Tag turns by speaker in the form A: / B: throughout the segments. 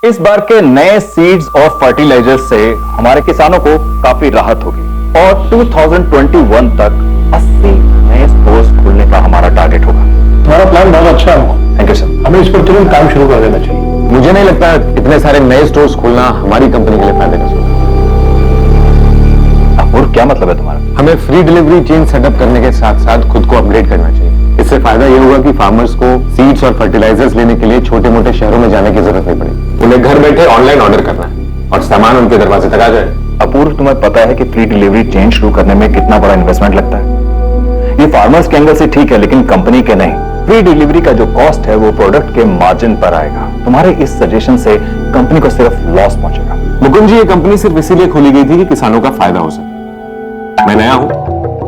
A: इस बार के नए सीड्स और फर्टिलाइजर्स से हमारे किसानों को काफी राहत होगी और 2021 तक 80 नए स्टोर्स खोलने का हमारा टारगेट होगा।
B: तुम्हारा प्लान बहुत अच्छा है।
A: Thank you sir.
B: हमें इस पर तुरंत काम शुरू कर देना चाहिए।
C: मुझे नहीं लगता इतने सारे नए स्टोर्स खोलना हमारी कंपनी के लिए फायदे का सोच है।
A: और क्या मतलब है तुम्हारा?
C: हमें फ्री डिलीवरी चेन सेटअप करने के साथ साथ खुद को अपग्रेड करना चाहिए। इससे फायदा ये होगा कि फार्मर्स को सीड्स और फर्टिलाइजर्स लेने के लिए छोटे मोटे शहरों में जाने की जरूरत नहीं पड़ेगी। उन्हें घर बैठे ऑनलाइन ऑर्डर करना है और सामान उनके दरवाजे तक आ जाए।
A: अपूर्व, तुम्हें पता है कि फ्री डिलीवरी चेन शुरू करने में कितना बड़ा इन्वेस्टमेंट लगता है? ये फार्मर्स के एंगल से ठीक है, लेकिन कंपनी के नहीं। फ्री डिलीवरी का जो कॉस्ट है वो प्रोडक्ट के मार्जिन पर आएगा। तुम्हारे इस सजेशन से कंपनी को सिर्फ लॉस पहुंचेगा।
C: मुकुंद जी, ये कंपनी सिर्फ इसीलिए खोली गई थी कि किसानों का फायदा हो सके। मैं नया हूं,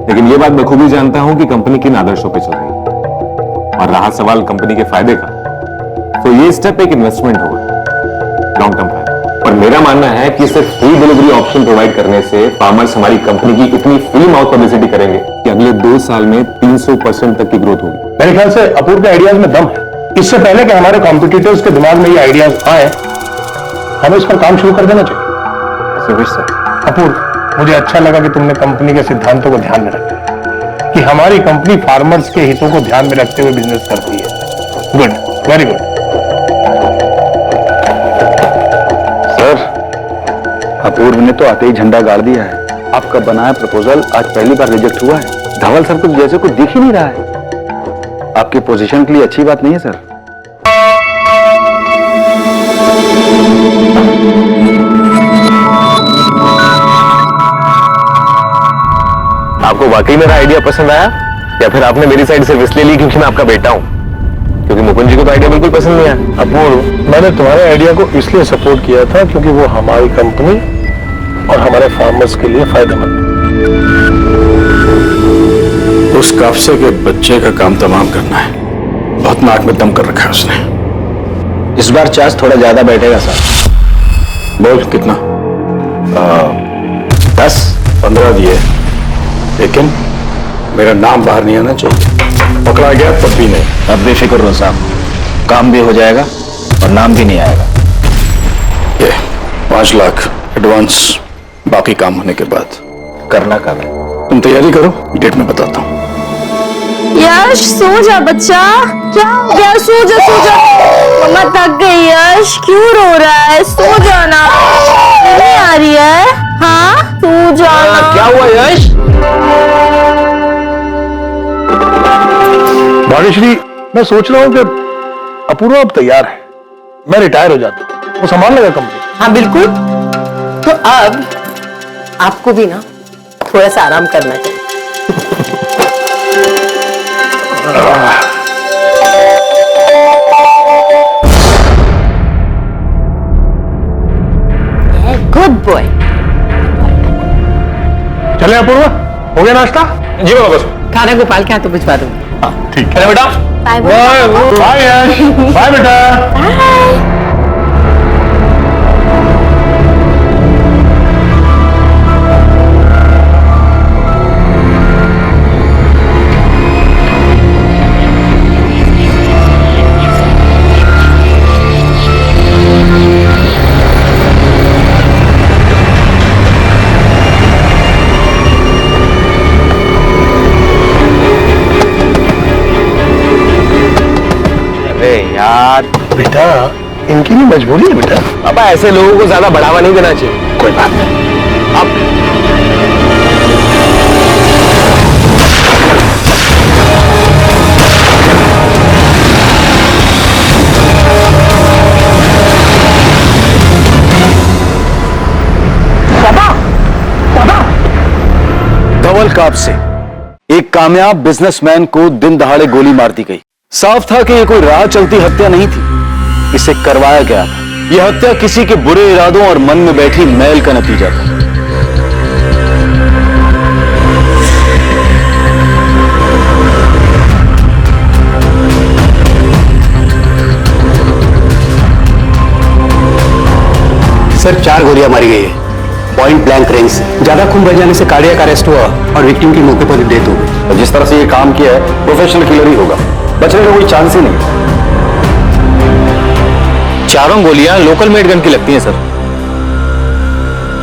C: लेकिन ये बात बखूबी जानता हूं कि कंपनी किन आदर्शों पर चल रही है। और रहा सवाल कंपनी के फायदे का, तो ये स्टेप एक इन्वेस्टमेंट होगा, लॉन्ग टर्म फायदा। और मेरा मानना है कि सिर्फ फ्री डिलीवरी ऑप्शन प्रोवाइड करने से फार्मर्स हमारी कंपनी की इतनी फ्री माउथ पब्लिसिटी करेंगे कि अगले 2 साल में 300% तक की ग्रोथ होगी।
B: मेरे ख्याल से अपूर्व के आइडियाज में दम है। इससे पहले कि हमारे कॉम्पिटिटर्स के दिमाग में ये आइडियाज आए, हमें इस पर काम शुरू कर देना चाहिए। अपूर्व, मुझे अच्छा लगा कि तुमने कंपनी के सिद्धांतों को ध्यान में रखा कि हमारी कंपनी फार्मर्स के हितों को ध्यान में रखते हुए बिजनेस करती है। Good, very good.
A: सर, अपूर्व ने तो आते ही झंडा गाड़ दिया है। आपका बनाया प्रपोजल आज पहली बार रिजेक्ट हुआ है। धवल सर को जैसे कुछ दिख ही नहीं रहा है। आपकी पोजीशन के लिए अच्छी बात नहीं है सर।
C: आपको वाकई मेरा आइडिया पसंद आया या फिर आपने मेरी साइड सिर्फ इसलिए ली क्योंकि मैं आपका बेटा हूं? क्योंकि मुकुंद जी को तो आइडिया बिल्कुल पसंद नहीं आया।
B: अपूर्व, मैंने तुम्हारे आइडिया को इसलिए सपोर्ट किया था क्योंकि वो हमारी कंपनी और हमारे फार्मर्स के लिए फायदेमंद है।
D: उस काफसे के बच्चे का काम तमाम करना है। बहुत नाक में दम कर रखा है उसने।
A: इस बार चार्ज थोड़ा ज्यादा बैठेगा सर।
D: बोल कितना? 10-15 दिए, लेकिन मेरा नाम बाहर नहीं आना चाहिए। पकड़ा गया तब भी नहीं।
A: अब बेफिक्र रहो साहब, काम भी हो जाएगा और नाम भी नहीं आएगा।
D: ये 5 लाख एडवांस, बाकी काम होने के बाद
A: करना कब है?
D: तुम तैयारी करो, डेट में बताता हूँ।
E: यश, सो जा बच्चा। क्या हो गया? सो जा सो जा। मम्मा थक गई। यश क्यों रो रहा है? सो जाना। नहीं आ रही है? हाँ, सो जाना।
C: क्या हुआ यश?
B: भाग्यश्री, मैं सोच रहा हूँ कि अपूर्व अब तैयार है। मैं रिटायर हो जाता हूँ, वो संभाल लेगा कंपनी।
F: हाँ बिल्कुल। तो अब आपको भी ना थोड़ा सा आराम करना चाहिए।
E: Good boy.
B: चले अपूर्व, हो गया नाश्ता?
C: जी बाबा, बस
F: खाना गोपाल के हाथों भिजवा दूंगी।
B: ठीक
C: है बेटा।
E: बाय
B: बाय बाय बाय बेटा।
C: यार
B: बेटा, इनकी भी मजबूरी है बेटा।
C: पापा, ऐसे लोगों को ज्यादा बढ़ावा नहीं देना चाहिए।
B: कोई बात नहीं।
C: अब
A: धवल काप से एक कामयाब बिजनेसमैन को दिन दहाड़े गोली मार दी गई। साफ था कि यह कोई राह चलती हत्या नहीं थी, इसे करवाया गया था। यह हत्या किसी के बुरे इरादों और मन में बैठी मैल का नतीजा था।
G: सर, 4 गोलियां मारी गई है, पॉइंट ब्लैंक रेंज से। ज्यादा खून बह जाने से कार्डियक अरेस्ट हुआ और विक्टिम की मौके पर डेथ हो गई।
A: जिस तरह से ये काम किया है, प्रोफेशनल किलर ही होगा, बचने का कोई चांस ही नहीं। चारों गोलियां लोकल मेड गन की लगती हैं सर।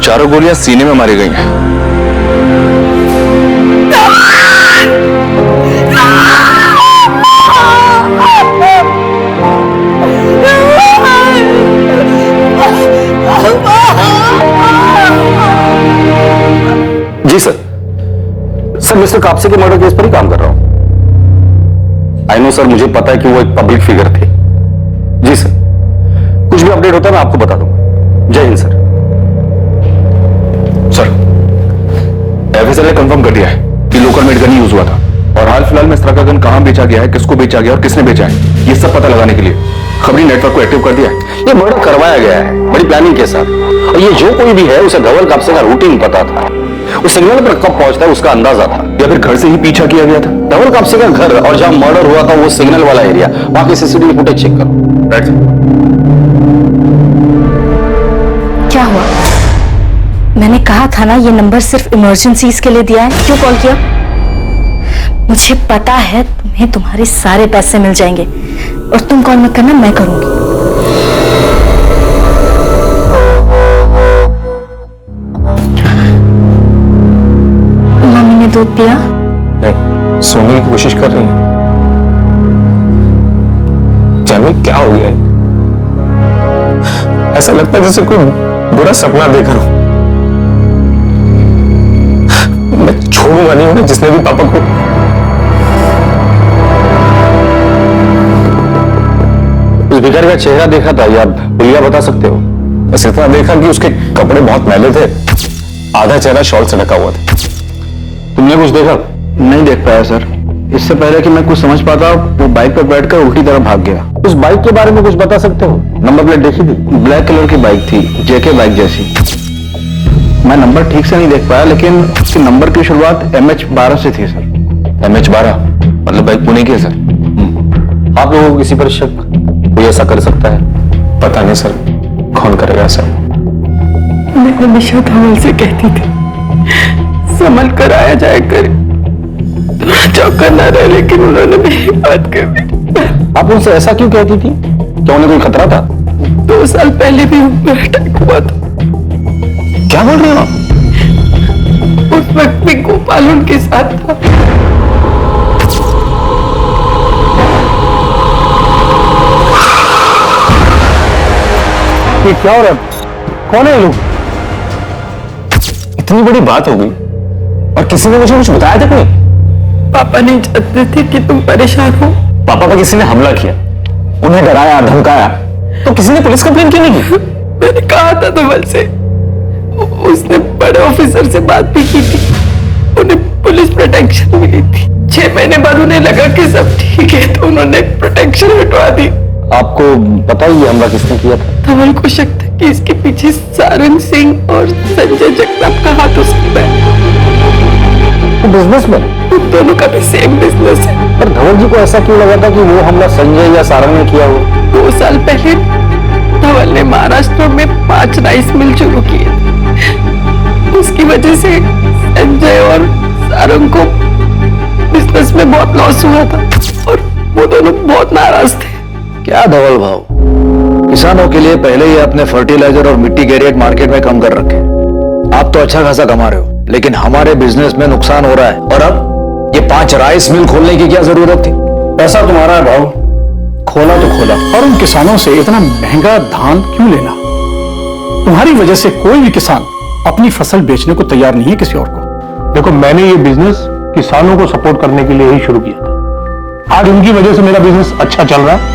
A: चारों गोलियां सीने में मारी गई हैं।
D: जी सर। सर मिस्टर कापसे के मर्डर केस पर ही काम कर रहा हूं। आई नो सर, मुझे पता है कि वो एक पब्लिक फिगर थे। जी सर, कुछ भी अपडेट होता है मैं आपको बता दूंगा। जय हिंद सर।
A: सर एफएसएल ने कंफर्म कर दिया है कि लोकल मेड गन ही यूज हुआ था, और हाल फिलहाल में इस तरह का गन कहां बेचा गया है, किसको बेचा गया और किसने बेचा है, ये सब पता लगाने के लिए खबरी नेटवर्क को एक्टिव कर दिया है।
D: ये मर्डर करवाया गया है बड़ी प्लानिंग के साथ, और ये जो कोई भी है उसे धवल कापसे का रूटीन पता था। उस सिग्नल पर कब पहुंचता है उसका अंदाजा था,
A: या फिर घर से ही पीछा किया गया था।
D: धवल कापसे का घर और जहां मर्डर हुआ था वो सिग्नल वाला एरिया, वहां की सीसीटीवी फुटेज चेक करो।
A: राइट।
E: क्या हुआ? मैंने कहा था ना ये नंबर सिर्फ इमरजेंसीज के लिए दिया है। क्यों कॉल किया? मुझे पता है तुम्हें तुम्हारे सारे पैसे मिल जाएंगे, और तुम कॉल मत करना, मैं करूंगी। मम्मी ने दूध पिया?
C: नहीं, सोने की कोशिश कर रही है। जानवी क्या हो गया है? ऐसा लगता है जैसे कोई बुरा सपना देख रहा हूं। मैं छोड़ूंगा नहीं उन्हें, जिसने भी पापा को।
D: उस भिखारी का चेहरा देखा था या भैया बता सकते हो?
C: बस इतना देखा कि उसके कपड़े बहुत मैले थे, आधा चेहरा शॉल से ढका हुआ था।
D: तुमने कुछ देखा?
H: नहीं देख पाया सर। इससे पहले कि मैं कुछ समझ पाता वो बाइक पर बैठकर उल्टी तरफ भाग गया।
D: उस बाइक के बारे में कुछ बता सकते हो? नंबर प्लेट देखी थी?
H: ब्लैक कलर की बाइक थी, जेके बाइक जैसी। मैं नंबर ठीक से नहीं देख पाया, लेकिन उसके नंबर की शुरुआत MH12 से थी सर।
A: MH12 मतलब बाइक पुणे की है सर।
D: आप लोगों को किसी पर शक? कोई ऐसा कर सकता है?
C: पता नहीं सर, कौन करेगा ऐसा?
F: मैं हमेशा धवल से कहती थी संभल कर आया जाए करे, चौका न रहे, लेकिन उन्होंने मेरी बात कर दी।
D: आप उनसे ऐसा क्यों कहती थी? क्या उन्हें कोई खतरा था?
F: 2 साल पहले भी उन पर अटैक हुआ था।
D: क्या बोल रहे हो आप?
F: उस वक्त में गोपाल उनके साथ था।
B: ये क्या हो रहा है? कौन है ये लोग?
C: इतनी बड़ी बात हो गई और किसी ने मुझे कुछ बताया था? कोई
F: पापा नहीं चाहते थे कि तुम परेशान हो।
C: पापा पर किसी ने हमला किया, उन्हें डराया, धमकाया, तो किसी ने पुलिस कंप्लेन क्यों नहीं की?
F: मैंने कहा था धवल से, उसने बड़े ऑफिसर से बात भी की थी, उन्हें पुलिस प्रोटेक्शन मिली थी। 6 महीने बाद उन्हें लगा कि सब ठीक है, तो उन्होंने प्रोटेक्शन हटवा दी।
D: आपको पता ही ये हमला किसने किया था?
F: धवल को शक था कि इसके पीछे सारंग सिंह और संजय जगताप का हाथ हो सकता है।
D: बिजनेसमैन?
F: उन दोनों का भी सेम बिजनेस है।
D: पर धवल जी को ऐसा क्यों लगा था कि वो हमला संजय या सारंग ने किया हो?
F: 2 साल पहले धवल ने महाराष्ट्र में 5 राइस मिल शुरू किए थे। उसकी वजह से संजय और सारंग को बिजनेस में बहुत लॉस हुआ था, और वो दोनों बहुत नाराज थे।
H: क्या धवल भाव, किसानों के लिए पहले ही अपने फर्टिलाइजर और मिट्टी के रेट मार्केट में कम कर रखे। आप तो अच्छा खासा कमा रहे हो, लेकिन हमारे बिजनेस में नुकसान हो रहा है। और अब ये 5 राइस मिल खोलने की क्या जरूरत थी?
B: पैसा तुम्हारा है भाव, खोला तो खोला। और उन किसानों से इतना महंगा धान क्यों लेना? तुम्हारी वजह से कोई भी किसान अपनी फसल बेचने को तैयार नहीं है किसी और को। देखो, मैंने ये बिजनेस किसानों को सपोर्ट करने के लिए ही शुरू किया था। आज उनकी वजह से मेरा बिजनेस अच्छा चल रहा है,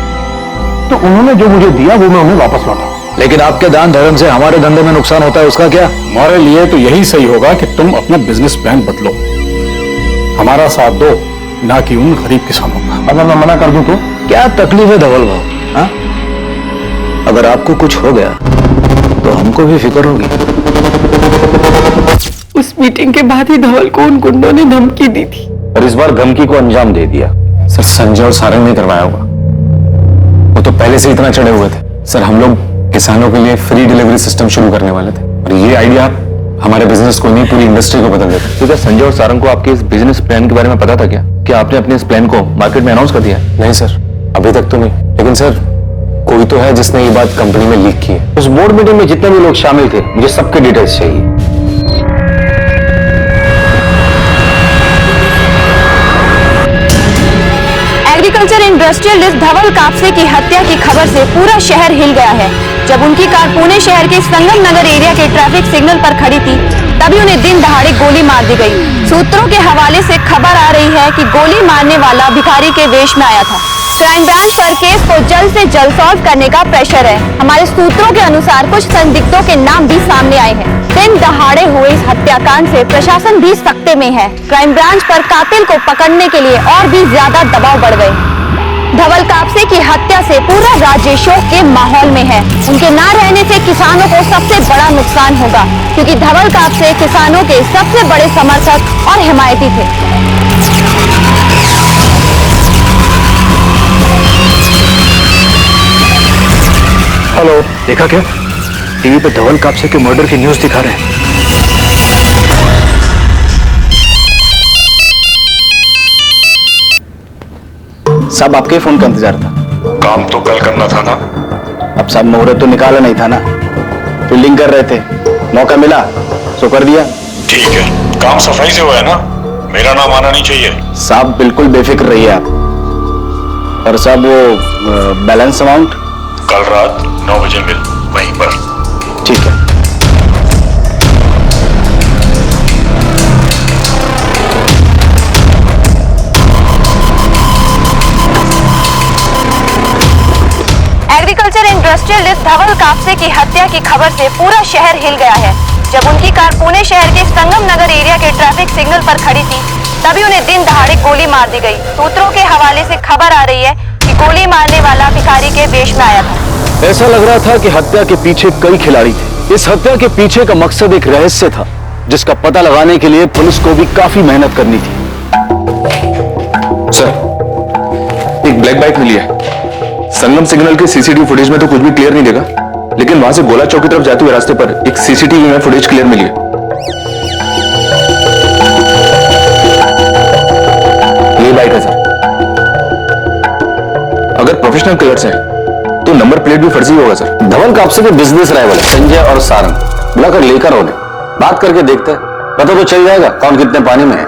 B: तो उन्होंने जो मुझे दिया वो मैं उन्हें वापस लौटा।
H: लेकिन आपके दान धर्म से हमारे धंधे में नुकसान होता है, उसका क्या?
B: हमारे लिए तो यही सही होगा कि तुम अपना बिजनेस प्लान बदलो, हमारा साथ दो, ना कि उन गरीब किसानों का। अगर मैं मना कर दूं तो
H: क्या तकलीफ है धवल भाव? हाँ? अगर आपको कुछ हो गया तो हमको भी फिक्र होगी।
F: उस मीटिंग के बाद ही धवल को उन गुंडों ने धमकी दी थी,
D: और इस बार धमकी को अंजाम दे दिया।
C: सर, संजय और सारंग ने करवाया होगा, वो तो पहले से इतना चढ़े हुए थे। सर, हम लोग किसानों के लिए फ्री डिलीवरी सिस्टम शुरू करने वाले थे, और ये आइडिया हमारे बिजनेस को नहीं, पूरी इंडस्ट्री को बदल देता।
A: तो क्या संजय और सारंग को आपके इस बिजनेस प्लान के बारे में पता था क्या? क्या आपने अपने इस प्लान को मार्केट में अनाउंस कर दिया?
C: नहीं सर, अभी तक तो नहीं, लेकिन सर कोई तो है जिसने ये बात कंपनी में लीक की है।
G: उस बोर्ड मीटिंग में जितने भी लोग शामिल थे, मुझे सबके डिटेल्स चाहिए।
E: एग्रीकल्चर इंडस्ट्रियलिस्ट धवल कापसे की हत्या की खबर से पूरा शहर हिल गया है। जब उनकी कार पुणे शहर के संगम नगर एरिया के ट्रैफिक सिग्नल पर खड़ी थी, तभी उन्हें दिन दहाड़े गोली मार दी गई। सूत्रों के हवाले से खबर आ रही है कि गोली मारने वाला भिखारी के वेश में आया था। क्राइम ब्रांच पर केस को जल्द से जल्द सॉल्व करने का प्रेशर है। हमारे सूत्रों के अनुसार कुछ संदिग्धों के नाम भी सामने आए हैं। दिन दहाड़े हुए इस हत्याकांड से प्रशासन भी सख्ते में है। क्राइम ब्रांच पर कातिल को पकड़ने के लिए और भी ज्यादा दबाव बढ़ गए। धवल कापसे की हत्या से पूरा राज्य शोक के माहौल में है। उनके ना रहने से किसानों को सबसे बड़ा नुकसान होगा, क्योंकि धवल कापसे किसानों के सबसे बड़े समर्थक और हिमायती थे।
H: हेलो, देखा क्या? टीवी पे धवल कापसे के मर्डर की न्यूज दिखा रहे हैं।
G: साहब, आपके फोन का इंतजार था।
B: काम तो कल करना था ना।
G: अब साहब, मुहूर्त तो निकाला नहीं था ना, फील्डिंग कर रहे थे, मौका मिला सो कर दिया।
B: ठीक है, काम सफाई से हुआ है ना, मेरा नाम आना नहीं चाहिए।
G: साहब बिल्कुल बेफिक्र रहिए आप। और साहब वो बैलेंस अमाउंट
B: कल रात 9 बजे मिल वहीं पर।
G: ठीक है।
E: एग्रीकल्चर इंडस्ट्रियलिस्ट धवल कापसे की हत्या की खबर से पूरा शहर हिल गया है। जब उनकी कार पुणे शहर के संगम नगर एरिया के ट्रैफिक सिग्नल पर खड़ी थी, तभी उन्हें दिन दहाड़े गोली मार दी गई। सूत्रों के हवाले से खबर आ रही है कि गोली मारने वाला भिखारी के वेश में आया था।
H: ऐसा लग रहा था कि हत्या के पीछे कई खिलाड़ी थे। इस हत्या के पीछे का मकसद एक रहस्य था, जिसका पता लगाने के लिए पुलिस को भी काफी मेहनत करनी थी।
C: सर, एक ब्लैक बाइक मिली है। संगम सिग्नल के सीसीटीवी फुटेज में तो कुछ भी क्लियर नहीं देगा, लेकिन वहां से गोला चौक की तरफ जाते हुए रास्ते पर एक सीसीटीवी में फुटेज क्लियर मिली है। ये बाइक है सर। अगर प्रोफेशनल किलर्स हैं तो नंबर प्लेट भी फर्जी होगा सर।
G: धवल कापसे के बिजनेस राइवल संजय और सारंग बुलाकर लेकर उन्हें बात करके देखते हैं, पता तो चल जाएगा कौन कितने पानी में है।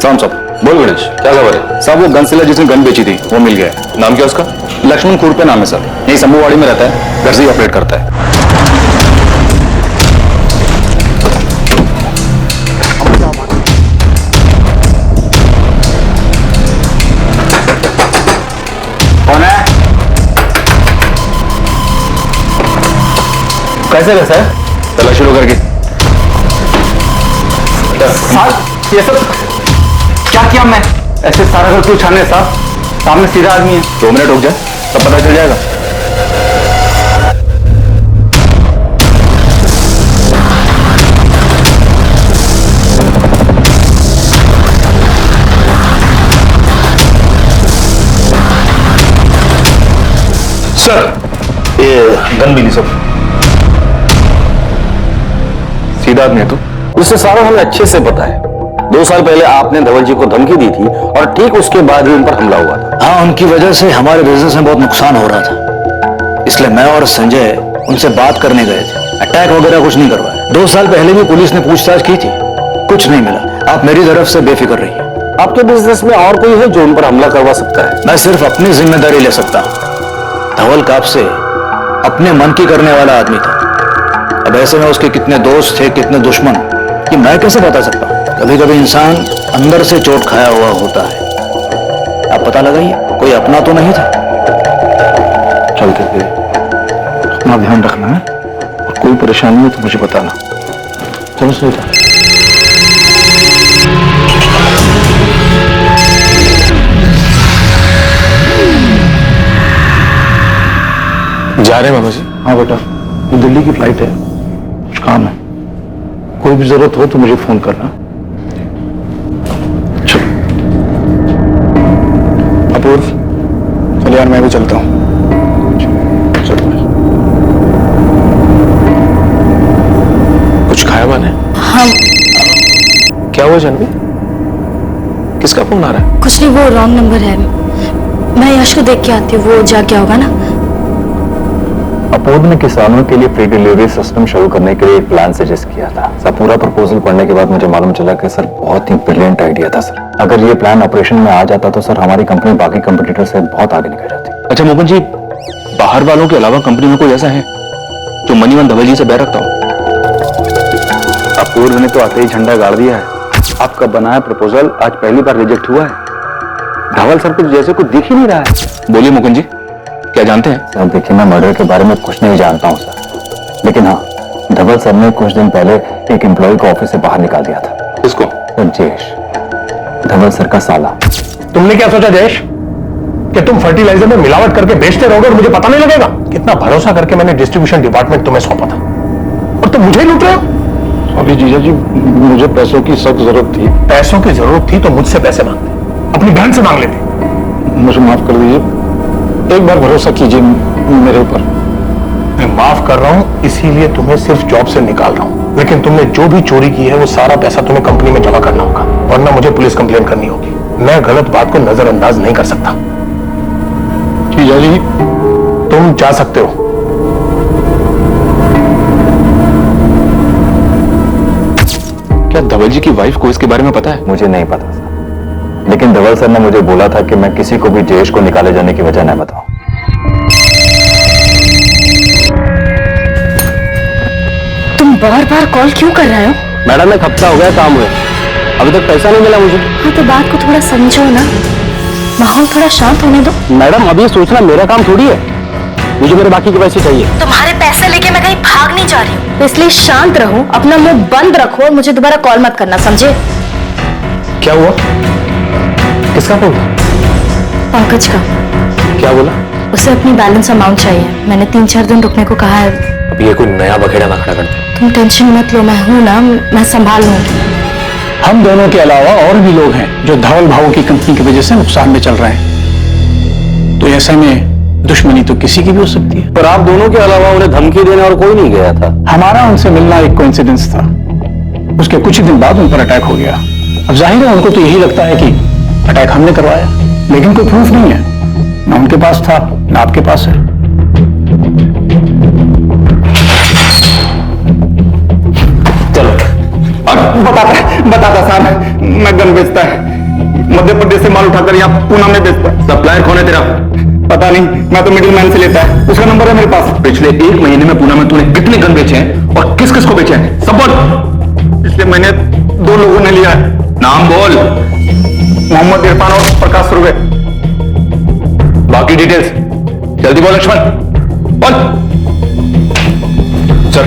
G: साहब
C: बोल गणेश, क्या खबर है?
G: साहब, वो गन सेलर जिसने गन बेची थी वो मिल गया है।
C: नाम क्या उसका?
G: लक्ष्मण खुर्द पे नाम है सर, यही शंभूवाड़ी में रहता है, घर से ही ऑपरेट करता है। कौन है? कैसे रहे सर?
C: चला शुरू करके।
G: ये सब क्या किया मैं? ऐसे सारा घर क्यों छाने साहब? सामने सीधा आदमी है।
C: 2 मिनट रुक जा, तब पता चल जाएगा।
B: सर, ये गन मिली सर।
C: सीधा आदमी है तू?
G: उससे सारा हमें अच्छे से पता है। 2 साल पहले आपने धवल जी को धमकी दी थी और ठीक उसके बाद ही उन पर हमला हुआ था।
H: हाँ, उनकी वजह से हमारे बिजनेस में बहुत नुकसान हो रहा था, इसलिए मैं और संजय उनसे बात करने गए थे। अटैक वगैरह कुछ नहीं करवाया। 2 साल पहले भी पुलिस ने पूछताछ की थी, कुछ नहीं मिला। आप मेरी तरफ से बेफिक्र रहिए।
G: आपके बिजनेस में और कोई है जो उन पर हमला करवा सकता है?
H: मैं सिर्फ अपनी जिम्मेदारी ले सकता हूँ। धवल कापसे अपने मन की करने वाला आदमी था। अब ऐसे में उसके कितने दोस्त थे, कितने दुश्मन, कि मैं कैसे बता सकता हूँ? कभी कभी इंसान अंदर से चोट खाया हुआ होता है। आप पता लगाइए, कोई अपना तो नहीं था।
B: चलते थे, अपना ध्यान रखना है और कोई परेशानी हो तो मुझे बताना। चलो सही था।
C: जा रहे हैं मामा जी?
B: हाँ बेटा, ये दिल्ली की फ्लाइट है, कुछ काम है। कोई भी जरूरत हो तो मुझे फोन करना। चलो।
H: अपूर्व, चलिए यार, मैं भी चलता हूँ।
B: चलो।
C: कुछ खाया मैंने?
E: हम
C: क्या हुआ जानवी? किसका फोन आ रहा है?
E: कुछ नहीं, वो रॉन्ग नंबर है। मैं यश को देख के आती हूँ, वो जा क्या होगा ना।
A: अपूर्व ने किसानों के लिए फ्री डिलीवरी सिस्टम शुरू करने के लिए एक प्लान सजेस्ट किया था सर। पूरा प्रपोजल पढ़ने के बाद मुझे मालूम चला कि सर बहुत ही ब्रिलियंट आइडिया था सर। अगर ये प्लान ऑपरेशन में आ जाता तो सर हमारी कंपनी बाकी कंपटीटर से बहुत आगे निकल जाती।
H: अच्छा मोहन जी, बाहर वालों के अलावा कंपनी में कोई ऐसा है जो मनीवन धवल जी से बैर रखता हो?
D: अपूर्व ने तो आते ही झंडा गाड़ दिया है। आपका बनाया प्रपोजल आज पहली बार रिजेक्ट हुआ है। धवल सर कुछ जैसे कुछ दिख ही नहीं रहा है।
H: बोलिए मुकुंद जी, क्या जानते हैं?
A: सर देखिए, मैं मर्डर के बारे में कुछ नहीं जानता हूँ सर, लेकिन हाँ, धवल सर ने कुछ दिन पहले एक एम्प्लॉय को ऑफिस से बाहर निकाल दिया था।
H: किसको?
A: सर जयेश, धवल सर का साला।
B: तुमने क्या सोचा जयेश कि तुम फर्टिलाइजर में मिलावट करके बेचते रहोगे और मुझे पता नहीं लगेगा? कितना भरोसा करके मैंने डिस्ट्रीब्यूशन डिपार्टमेंट तुम्हें सौंपा था और तुम मुझे ही लूट रहे हो।
D: अभी जीजा जी, मुझे पैसों की सख्त जरूरत थी।
B: पैसों की जरूरत थी तो मुझसे पैसे मांगते, अपनी बहन से मांग लेते।
D: मुझे माफ कर दीजिए, एक बार भरोसा कीजिए मेरे ऊपर।
B: मैं माफ कर रहा हूं, इसीलिए तुम्हें सिर्फ जॉब से निकाल रहा हूं, लेकिन तुमने जो भी चोरी की है वो सारा पैसा तुम्हें कंपनी में जमा करना होगा, वरना मुझे पुलिस कंप्लेन करनी होगी। मैं गलत बात को नजरअंदाज नहीं कर सकता।
D: जीजा जी,
B: तुम जा सकते हो।
H: क्या धवल जी की वाइफ को इसके बारे में पता है?
A: मुझे नहीं पता सर, लेकिन धवल सर ने मुझे बोला था कि मैं किसी को भी जयेश को निकाले जाने की वजह न बताऊं।
E: तुम बार बार कॉल क्यों कर रहे हो?
G: मैडम एक हफ्ता हो गया काम हुए, अभी तक पैसा नहीं मिला मुझे।
E: हाँ तो बात को थोड़ा समझो ना, माहौल थोड़ा शांत होने दो।
G: मैडम अभी ये सोचना मेरा काम थोड़ी है, मुझे मेरे बाकी के पैसे चाहिए।
E: तुम्हारे पैसे लेके मैं कहीं भाग नहीं जा रही हूँ, तो इसलिए शांत रहो, अपना मुंह बंद रखो और मुझे दोबारा कॉल मत करना, समझे?
B: क्या हुआ? किसका फोन?
E: पंकज का।
B: क्या बोला?
E: उसे अपनी बैलेंस अमाउंट चाहिए, मैंने 3-4 दिन रुकने को कहा है।
H: अब ये कोई नया बखेड़ा ना खड़ा करते।
E: तुम टेंशन मत लो, मैं हूं ना, मैं संभाल लूंगी।
B: हम दोनों के अलावा और भी लोग हैं जो धवल भाऊ की कंपनी की वजह से नुकसान में चल रहे हैं, तो ऐसे में दुश्मनी तो किसी की भी हो सकती है।
G: पर आप दोनों के अलावा उन्हें धमकी देने और कोई नहीं गया था।
B: हमारा उनसे मिलना एक कोइंसिडेंस था, उसके कुछ ही दिन बाद उन पर अटैक हो गया। अब जाहिर है उनको तो यही लगता है कि अटैक हमने करवाया, लेकिन कोई प्रूफ नहीं है, ना उनके पास था ना आपके पास है।
D: चलो बताता साहब, मैं गन बेचता है, मध्य प्रदेश से माल उठाकर यहाँ पूना में बेचता है। सप्लायर कौन है तेरा? पता नहीं, मैं तो मिडिल मैन से लेता है, उसका नंबर है मेरे पास। पिछले 1 महीने में पूना में तूने कितने गन बेचे हैं और किस किस को बेचे हैं, सब बोल। पिछले महीने 2 लोगों ने लिया है। नाम बोल। मोहम्मद इरफान और प्रकाश सुरवे। बाकी डिटेल्स जल्दी बोल लक्ष्मण, बोल।
H: सर,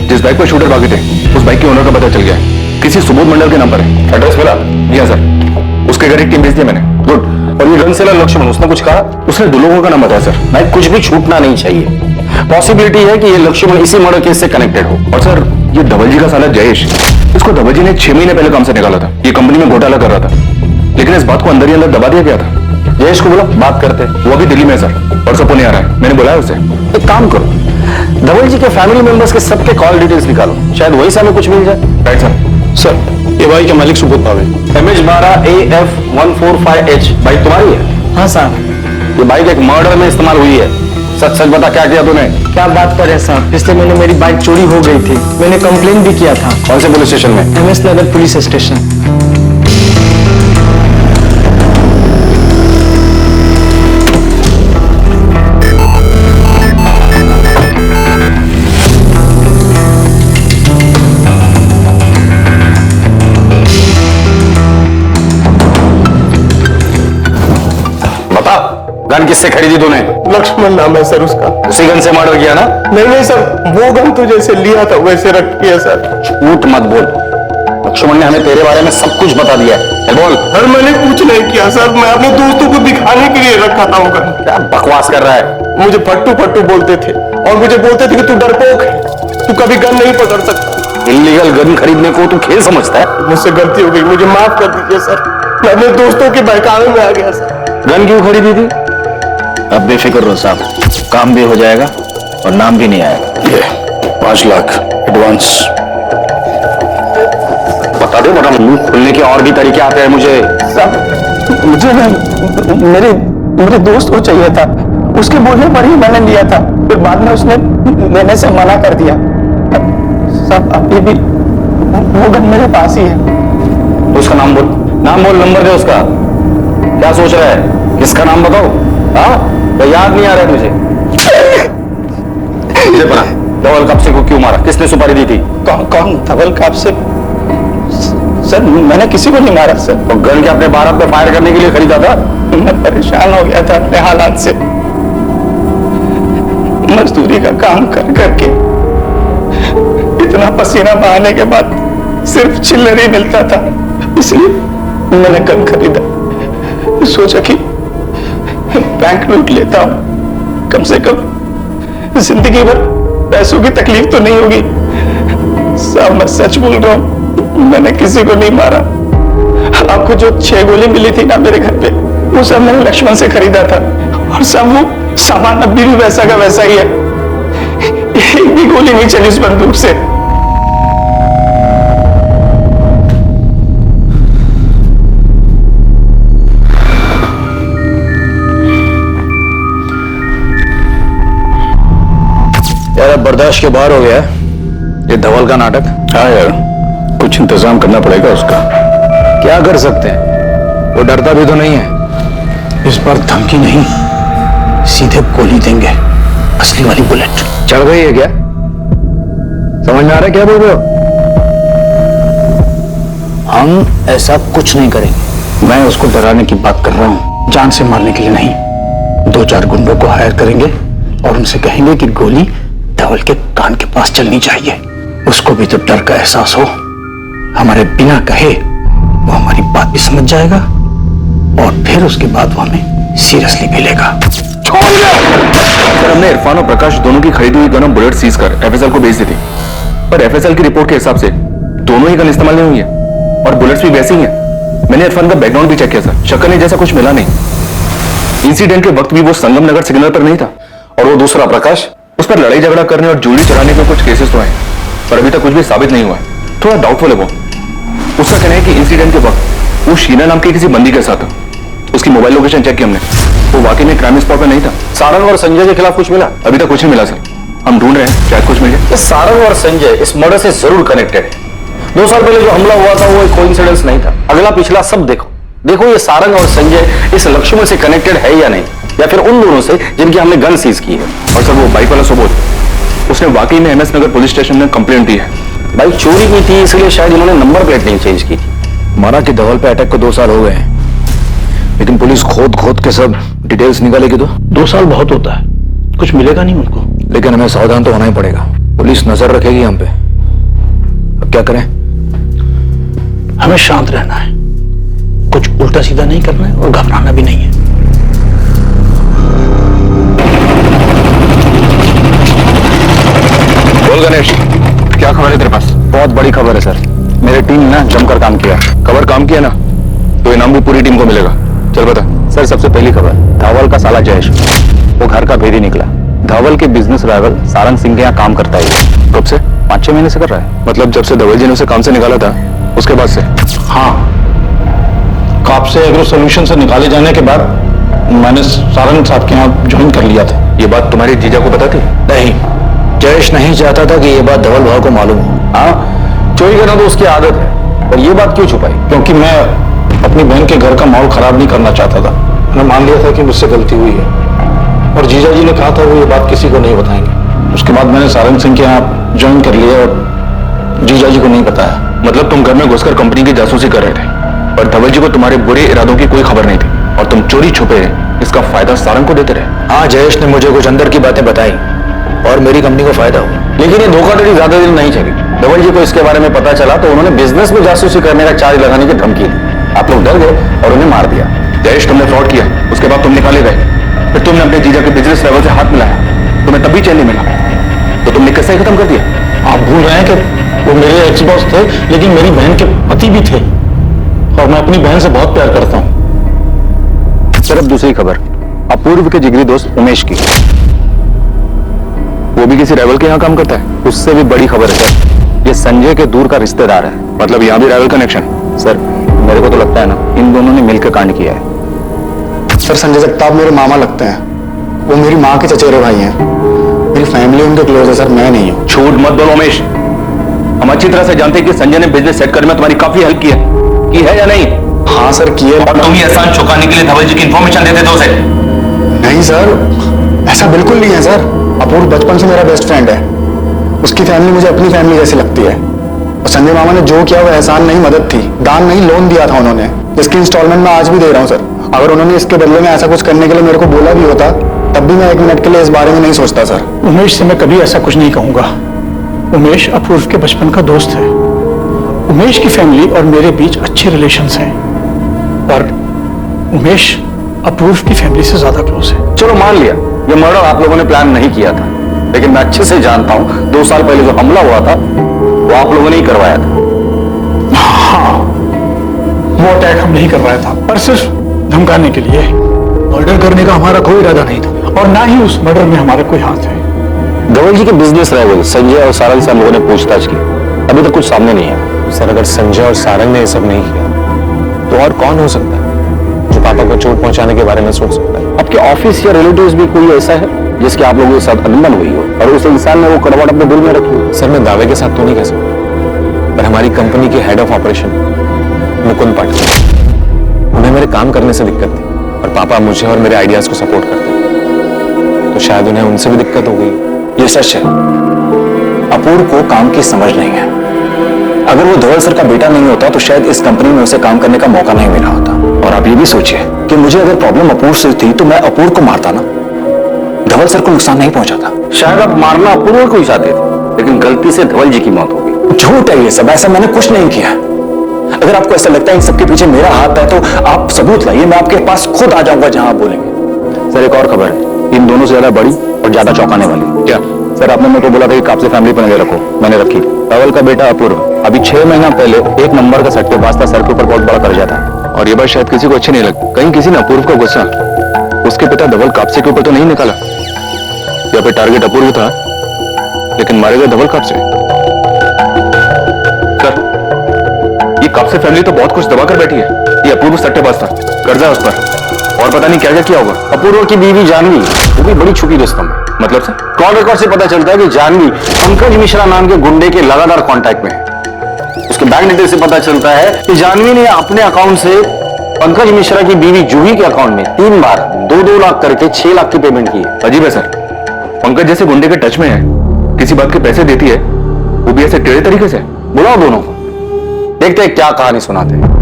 H: जिस बाइक पर शूटर भागे थे उस बाइक के ओनर का पता चल गया है, किसी सुबोध मंडल के नाम पर है। एड्रेस मिला? जी हाँ सर, उसके घर एक टीम भेज दिया मैंने। गुड। और ये गन सेलर लक्ष्मण, उसने कुछ कहा? उसने 2 लोगों का नाम बताया सर।
G: भाई कुछ भी छूटना नहीं चाहिए, पॉसिबिलिटी है कि ये लक्ष्मण इसी मर्डर केस से कनेक्टेड हो।
H: और सर, ये धवल जी का साला जयेश, इसको धवल जी ने 6 महीने पहले काम से निकाला था। ये कंपनी में घोटाला कर रहा था, लेकिन इस बात को अंदर ही अंदर दबा दिया गया था।
G: जयेश को बोलो बात करते।
H: वो अभी दिल्ली में है सर, परसों पुणे आ रहा है, मैंने बुलाया उसे।
G: एक काम करो, धवल जी के फैमिली मेंबर्स के सबके कॉल डिटेल्स निकालो, शायद वही से हमें कुछ मिल जाए।
H: Right sir.
B: सर, ये बाइक के मालिक सुबोध भावे।
G: MH12AF145H बाइक तुम्हारी है?
E: हाँ साहब।
G: ये बाइक एक मर्डर में इस्तेमाल हुई है, सच सच बता क्या किया तूने?
I: क्या बात कर रहे हैं साहब, पिछले महीने मेरी बाइक चोरी हो गई थी, मैंने कंप्लेन भी किया था।
G: कौन से पुलिस स्टेशन में?
I: MS नगर पुलिस स्टेशन।
G: बता, गन किससे खरीदी तूने?
B: लक्ष्मण नाम है सर उसका।
G: उसी गन से मर्डर किया ना?
B: नहीं सर, वो गन तो जैसे लिया था वैसे रख किया सर।
G: झूठ मत बोल, लक्ष्मण ने हमें तेरे बारे में सब कुछ बता दिया है। बोल।
B: सर मैंने कुछ नहीं किया सर, मैं अपने दोस्तों को दिखाने के लिए रखा था वो गन।
G: क्या बकवास कर रहा है?
B: मुझे फट्टू बोलते थे और मुझे बोलते थे कि तू डरपोक है, तू कभी गन नहीं पकड़ सकता।
G: इल्लीगल गन खरीदने को तू खेल समझता है?
B: मुझसे गलती हो गई, मुझे माफ कर दीजिए सर, मैं अपने दोस्तों के बहकावे में आ गया सर।
G: गन क्यों खरीदी थी?
H: अब बेफिक्र रहो साहब, काम भी हो जाएगा और नाम भी नहीं आएगा।
D: ये 5 लाख एडवांस।
G: बता दे वरना मुंह खोलने के और भी तरीके आते हैं मुझे।
B: मुझे मेरे दोस्त को चाहिए था,
I: उसके बोलने पर ही मैंने लिया था, फिर बाद में उसने लेने से मना कर दिया। सब अभी भी वो गन मेरे पास ही है।
G: उसका नाम बोल, नंबर दे उसका। क्या सोच रहा है? किसका नाम बताओ? हाँ, तो याद नहीं आ रहा है तुझे? मुझे पता, धवल कापसे को क्यों मारा? किसने सुपारी दी थी?
I: कौन धवल कापसे? सर मैंने किसी को नहीं मारा सर।
G: तो गन के अपने बारात पे फायर करने के लिए खरीदा था?
I: मैं परेशान हो गया था अपने हालात से। मजदूरी का काम कर करके इतना पसीना बहाने के बाद सिर्फ चिल्लर ही मिलता था, इसलिए मैंने गन खरीदा। सोचा कि बैंक लूट लेता हूं, कम से कम जिंदगी भर पैसों की तकलीफ तो नहीं होगी। साहब मैं सच बोल रहा हूं, मैंने किसी को नहीं मारा। आपको जो 6 गोली मिली थी ना मेरे घर पे, वो सब मैंने लक्ष्मण से खरीदा था, और सब वो सामान अभी भी वैसा का वैसा ही है। एक भी गोली नहीं चली उस बंदूक से।
H: यार अब बर्दाश्त के बाहर हो गया है ये धवल का नाटक।
B: हाँ यार, कुछ इंतजाम करना पड़ेगा उसका।
H: क्या कर सकते हैं, वो डरता भी तो नहीं है।
B: इस बार धमकी नहीं, सीधे गोली देंगे, असली वाली बुलेट।
H: चढ़ गई है क्या? समझ में आ रहा है क्या बोल रहे हो? हम ऐसा कुछ नहीं करेंगे।
B: मैं उसको डराने की बात कर रहा हूं, जान से मारने के लिए नहीं। 2-4 गुंडों को हायर करेंगे और उनसे कहेंगे कि गोली धवल के कान के पास चलनी चाहिए। उसको भी तो डर का एहसास हो, हमारे बिना कहे वो हमारी बात भी समझ जाएगा, और फिर उसके बाद वो हमें सीरियसली भी लेगा।
A: सर हमने इरफान और प्रकाश दोनों की खरीदी हुई गन बुलेट सीज कर एफएसएल को भेज दी थी, पर एफएसएल की रिपोर्ट के हिसाब से दोनों ही गन इस्तेमाल नहीं हुई है और बुलेट्स भी वैसी ही हैं। मैंने इरफान का बैकग्राउंड भी चेक किया सर, शक्कर नहीं जैसा कुछ मिला नहीं। इंसिडेंट के वक्त भी वो संगम नगर सिग्नल पर नहीं था।
G: और वो दूसरा प्रकाश?
A: उस पर लड़ाई झगड़ा करने और जूली चढ़ाने के कुछ केसेस तो हैं, पर अभी तक कुछ भी साबित नहीं हुआ है। थोड़ा डाउटफुल है वो। उसका कहना है कि इंसिडेंट के वक्त वो शीना नाम के किसी बंदी के साथ था। उसकी मोबाइल लोकेशन चेक की हमने, वो वाकई में क्राइम स्पॉट पर नहीं था।
G: सारंग और संजय के खिलाफ कुछ मिला?
A: अभी तक कुछ नहीं मिला सर, हम ढूंढ रहे हैं, शायद कुछ मिल जाए।
G: सारंग और संजय इस मर्डर से जरूर कनेक्टेड है। 2 साल पहले जो हमला हुआ था वो एक कोइंसिडेंस नहीं था। अगला पिछला सब देखो, ये सारंग और संजय इस लक्ष्मण से कनेक्टेड है या नहीं, या फिर उन दोनों से जिनकी हमने गन सीज की है।
A: और सर वो बाइक वाला सुबोध, उसने वाकई में एमएस नगर पुलिस स्टेशन में कंप्लेंट दी है।
G: बाइक चोरी की थी, इसलिए शायद उन्होंने नंबर प्लेट नहीं चेंज की थी।
H: माना कि धवल पे अटैक को 2 साल हो गए हैं, लेकिन पुलिस खोद के सब डिटेल्स निकालेगी तो
B: 2 साल बहुत होता है, कुछ मिलेगा नहीं उनको।
H: लेकिन हमें सावधान तो होना ही पड़ेगा, पुलिस नजर रखेगी हम पे। अब क्या करें?
B: हमें शांत रहना है, कुछ उल्टा सीधा नहीं करना है और घबराना भी नहीं है।
A: बोल गणेश, क्या खबर है तेरे पास?
H: बहुत बड़ी खबर है सर, मेरी टीम ने जमकर काम किया।
A: खबर काम किया ना तो इनाम भी पूरी टीम को मिलेगा। चल बता।
H: सर सबसे पहली खबर, धवल का साला जयेश, वो घर का भेदी निकला। धवल के बिजनेस राइवल सारंग सिंह के यहाँ काम करता है।
A: कब से?
H: 5-6 महीने से कर रहा है।
A: मतलब जब से धवल जी ने उसे काम से निकाला था उसके बाद से?
B: हाँ, काप से एग्रो सोल्यूशन से निकाले जाने के बाद मैंने सारंग साहब के यहाँ ज्वाइन कर लिया था।
A: ये बात तुम्हारी जीजा को पता थी?
H: नहीं, जयेश नहीं चाहता था कि ये बात धवल भाव को मालूम हो।
G: हाँ, चोरी करना तो उसकी आदत है, पर ये बात क्यों छुपाई?
B: क्योंकि मैं अपनी बहन के घर का माहौल खराब नहीं करना चाहता था। मैंने मान लिया था कि मुझसे गलती हुई है, और जीजा जी ने कहा था वो ये बात किसी को नहीं बताएंगे। उसके बाद मैंने सारंग सिंह के यहाँ ज्वाइन कर लिया और जीजा जी को नहीं बताया।
A: मतलब तुम घर में घुसकर कंपनी की जासूसी कर रहे थे, और धवल जी को तुम्हारे बुरे इरादों की कोई खबर नहीं थी, और तुम चोरी छुपे इसका फायदा सारंग को देते रहे।
H: हाँ, जयेश ने मुझे कुछ अंदर की बातें बताई और मेरी कंपनी को फायदा हुआ।
G: लेकिन ये धोखाधड़ी ज्यादा दिन नहीं चली। धवल जी को इसके बारे में पता चला तो उन्होंने बिजनेस में जासूसी करने का चार्ज लगाने की धमकी दी। आप लोग डर गए और उन्हें मार दिया।
A: जयेश, तुमने फ्रॉड किया, उसके बाद तुम निकाले गए, फिर तुमने अपने जीजा के बिजनेस लेवल से हाथ मिलाया, तुम्हें तभी चैन नहीं मिला, तो तुमने कैसे खत्म कर दिया?
B: आप भूल रहे हैं कि वो मेरे एक्स बॉस थे, लेकिन मेरी बहन के पति भी थे, और मैं अपनी बहन से बहुत प्यार करता हूँ।
H: सिर्फ दूसरी खबर, अपूर्व के जिगरी दोस्त उमेश की,
A: वो भी किसी राइवल के यहाँ काम करता है?
H: उससे भी बड़ी खबर है सर, ये संजय के दूर का रिश्तेदार है।
A: मतलब यहाँ भी राइवल कनेक्शन?
H: सर मेरे को तो लगता है ना, इन दोनों ने मिलकर कांड किया है।
I: सर संजय जगताप मेरे मामा लगते हैं, वो मेरी माँ के चचेरे भाई हैं। मेरी फैमिली उनके क्लोज है सर, मैं नहीं हूँ।
G: झूठ मत बोलो उमेश, हम अच्छी तरह से जानते हैं कि संजय ने बिजनेस सेट करने में तुम्हारी काफी हेल्प की है या नहीं?
I: हाँ सर की है।
G: और तुम ये एहसान चुकाने के लिए धवल जी की इंफॉर्मेशन देते थे उसे?
I: नहीं सर, ऐसा बिल्कुल नहीं है सर। अपूर्व बचपन से मेरा बेस्ट फ्रेंड है। उसकी फैमिली मुझे अपनी फैमिली जैसी लगती है। और संजय मामा ने जो किया वो एहसान नहीं, मदद थी। दान नहीं, लोन दिया था उन्होंने, जिसकी इंस्टॉलमेंट मैं आज भी दे रहा हूँ सर। अगर उन्होंने इसके बदले में ऐसा कुछ करने के लिए मेरे को बोला भी होता, तब भी मैं 1 मिनट के लिए इस बारे में नहीं सोचता सर।
B: उमेश से मैं कभी ऐसा कुछ नहीं कहूंगा। उमेश अपूर्व के बचपन का दोस्त है। उमेश की फैमिली और मेरे बीच अच्छे रिलेशंस हैं, पर उमेश अपूर्व की फैमिली से ज्यादा क्लोज है।
G: चलो मान लिया ये मर्डर आप लोगों ने प्लान नहीं किया था, लेकिन मैं अच्छे से जानता हूं 2 साल पहले जो हमला हुआ था वो आप लोगों ने ही करवाया था।
B: हाँ, वो अटैक हम नहीं करवाया था, पर सिर्फ धमकाने के लिए। मर्डर करने का हमारा कोई इरादा नहीं था, और ना ही उस मर्डर में हमारा कोई हाथ है।
G: धवल जी के बिजनेस राइवल संजय और सारंग से हम लोगों ने पूछताछ की, अभी तक कुछ सामने नहीं है।
C: सर अगर संजय और सारंग ने ये सब नहीं किया तो और कौन हो सकता है जो पापा को चोट पहुंचाने के बारे में सोच सकता है?
G: आपके ऑफिस या रिलेटिव्स भी कोई ऐसा है जिसके आप लोगों के साथ अनबन हुई हो और उस इंसान ने वो करवट अपने दिल में रखी हो?
C: सर मैं दावे के साथ तो नहीं कह सकता, पर हमारी कंपनी के head of operation Mukund Patil, उन्हें मेरे काम करने से दिक्कत थी और पापा मुझे और मेरे आइडियाज को सपोर्ट करते, तो शायद उन्हें उनसे भी दिक्कत हो गई।
A: ये सच है, अपूर्व को काम की समझ नहीं है। अगर वो धवल सर का बेटा नहीं होता तो शायद इस कंपनी में उसे काम करने का मौका नहीं मिला होता। और आप ये भी सोचिए कि मुझे अगर प्रॉब्लम अपूर्व से थी तो मैं अपूर्व को मारता ना, धवल सर को नुकसान नहीं पहुंचाता।
G: शायद आप मारना अपूर्व को ही चाहते थे, लेकिन गलती से धवल जी की मौत हो गई।
A: झूठ है ये सब, ऐसा मैंने कुछ नहीं किया। अगर आपको ऐसा लगता है इन सबके पीछे मेरा हाथ है तो आप सबूत लाइए, मैं आपके पास खुद आ जाऊंगा जहां आप बोलेंगे।
G: सर एक और खबर है, इन दोनों से ज्यादा बड़ी और ज्यादा चौंकाने वाली।
A: क्या?
G: सर आपने मेरे को बोला था कि कापसे फैमिली पर नजर रखो, मैंने रखी। धवल का बेटा अपूर्व अभी 6 महीना पहले 1 नंबर का सट्टेबाज था, सर के ऊपर बहुत बड़ा कर्जा था।
A: और ये बात शायद किसी को अच्छी नहीं लगी। कहीं किसी ने अपूर्व का गुस्सा उसके पिता धवल कापसे के ऊपर तो नहीं निकाला, या फिर टारगेट अपूर्व था लेकिन मारे गए धवल कापसे।
G: सर ये कापसे फैमिली तो बहुत कुछ दबा कर बैठी है। ये अपूर्व सट्टेबाज था, कर्जा उस पर, और पता नहीं क्या क्या किया होगा। अपूर्व की बीवी जानवी वो भी बड़ी छुपी रिश्तों में। मतलब सर कॉल रिकॉर्ड से पता चलता है कि जानवी पंकज मिश्रा नाम के गुंडे के लगातार कांटेक्ट में है। उसके बैंक डिटेल से पता चलता है कि जानवी ने अपने अकाउंट से पंकज मिश्रा की बीवी जूही के अकाउंट में 3 बार 2-2 लाख करके 6 लाख की पेमेंट की है।
A: अजीब है सर, पंकज जैसे गुंडे के टच में है, किसी बात के पैसे देती है, वो भी ऐसे टेढ़े तरीके से।
G: बुलाओ दोनों को, देखते हैं क्या कहानी सुनाते हैं।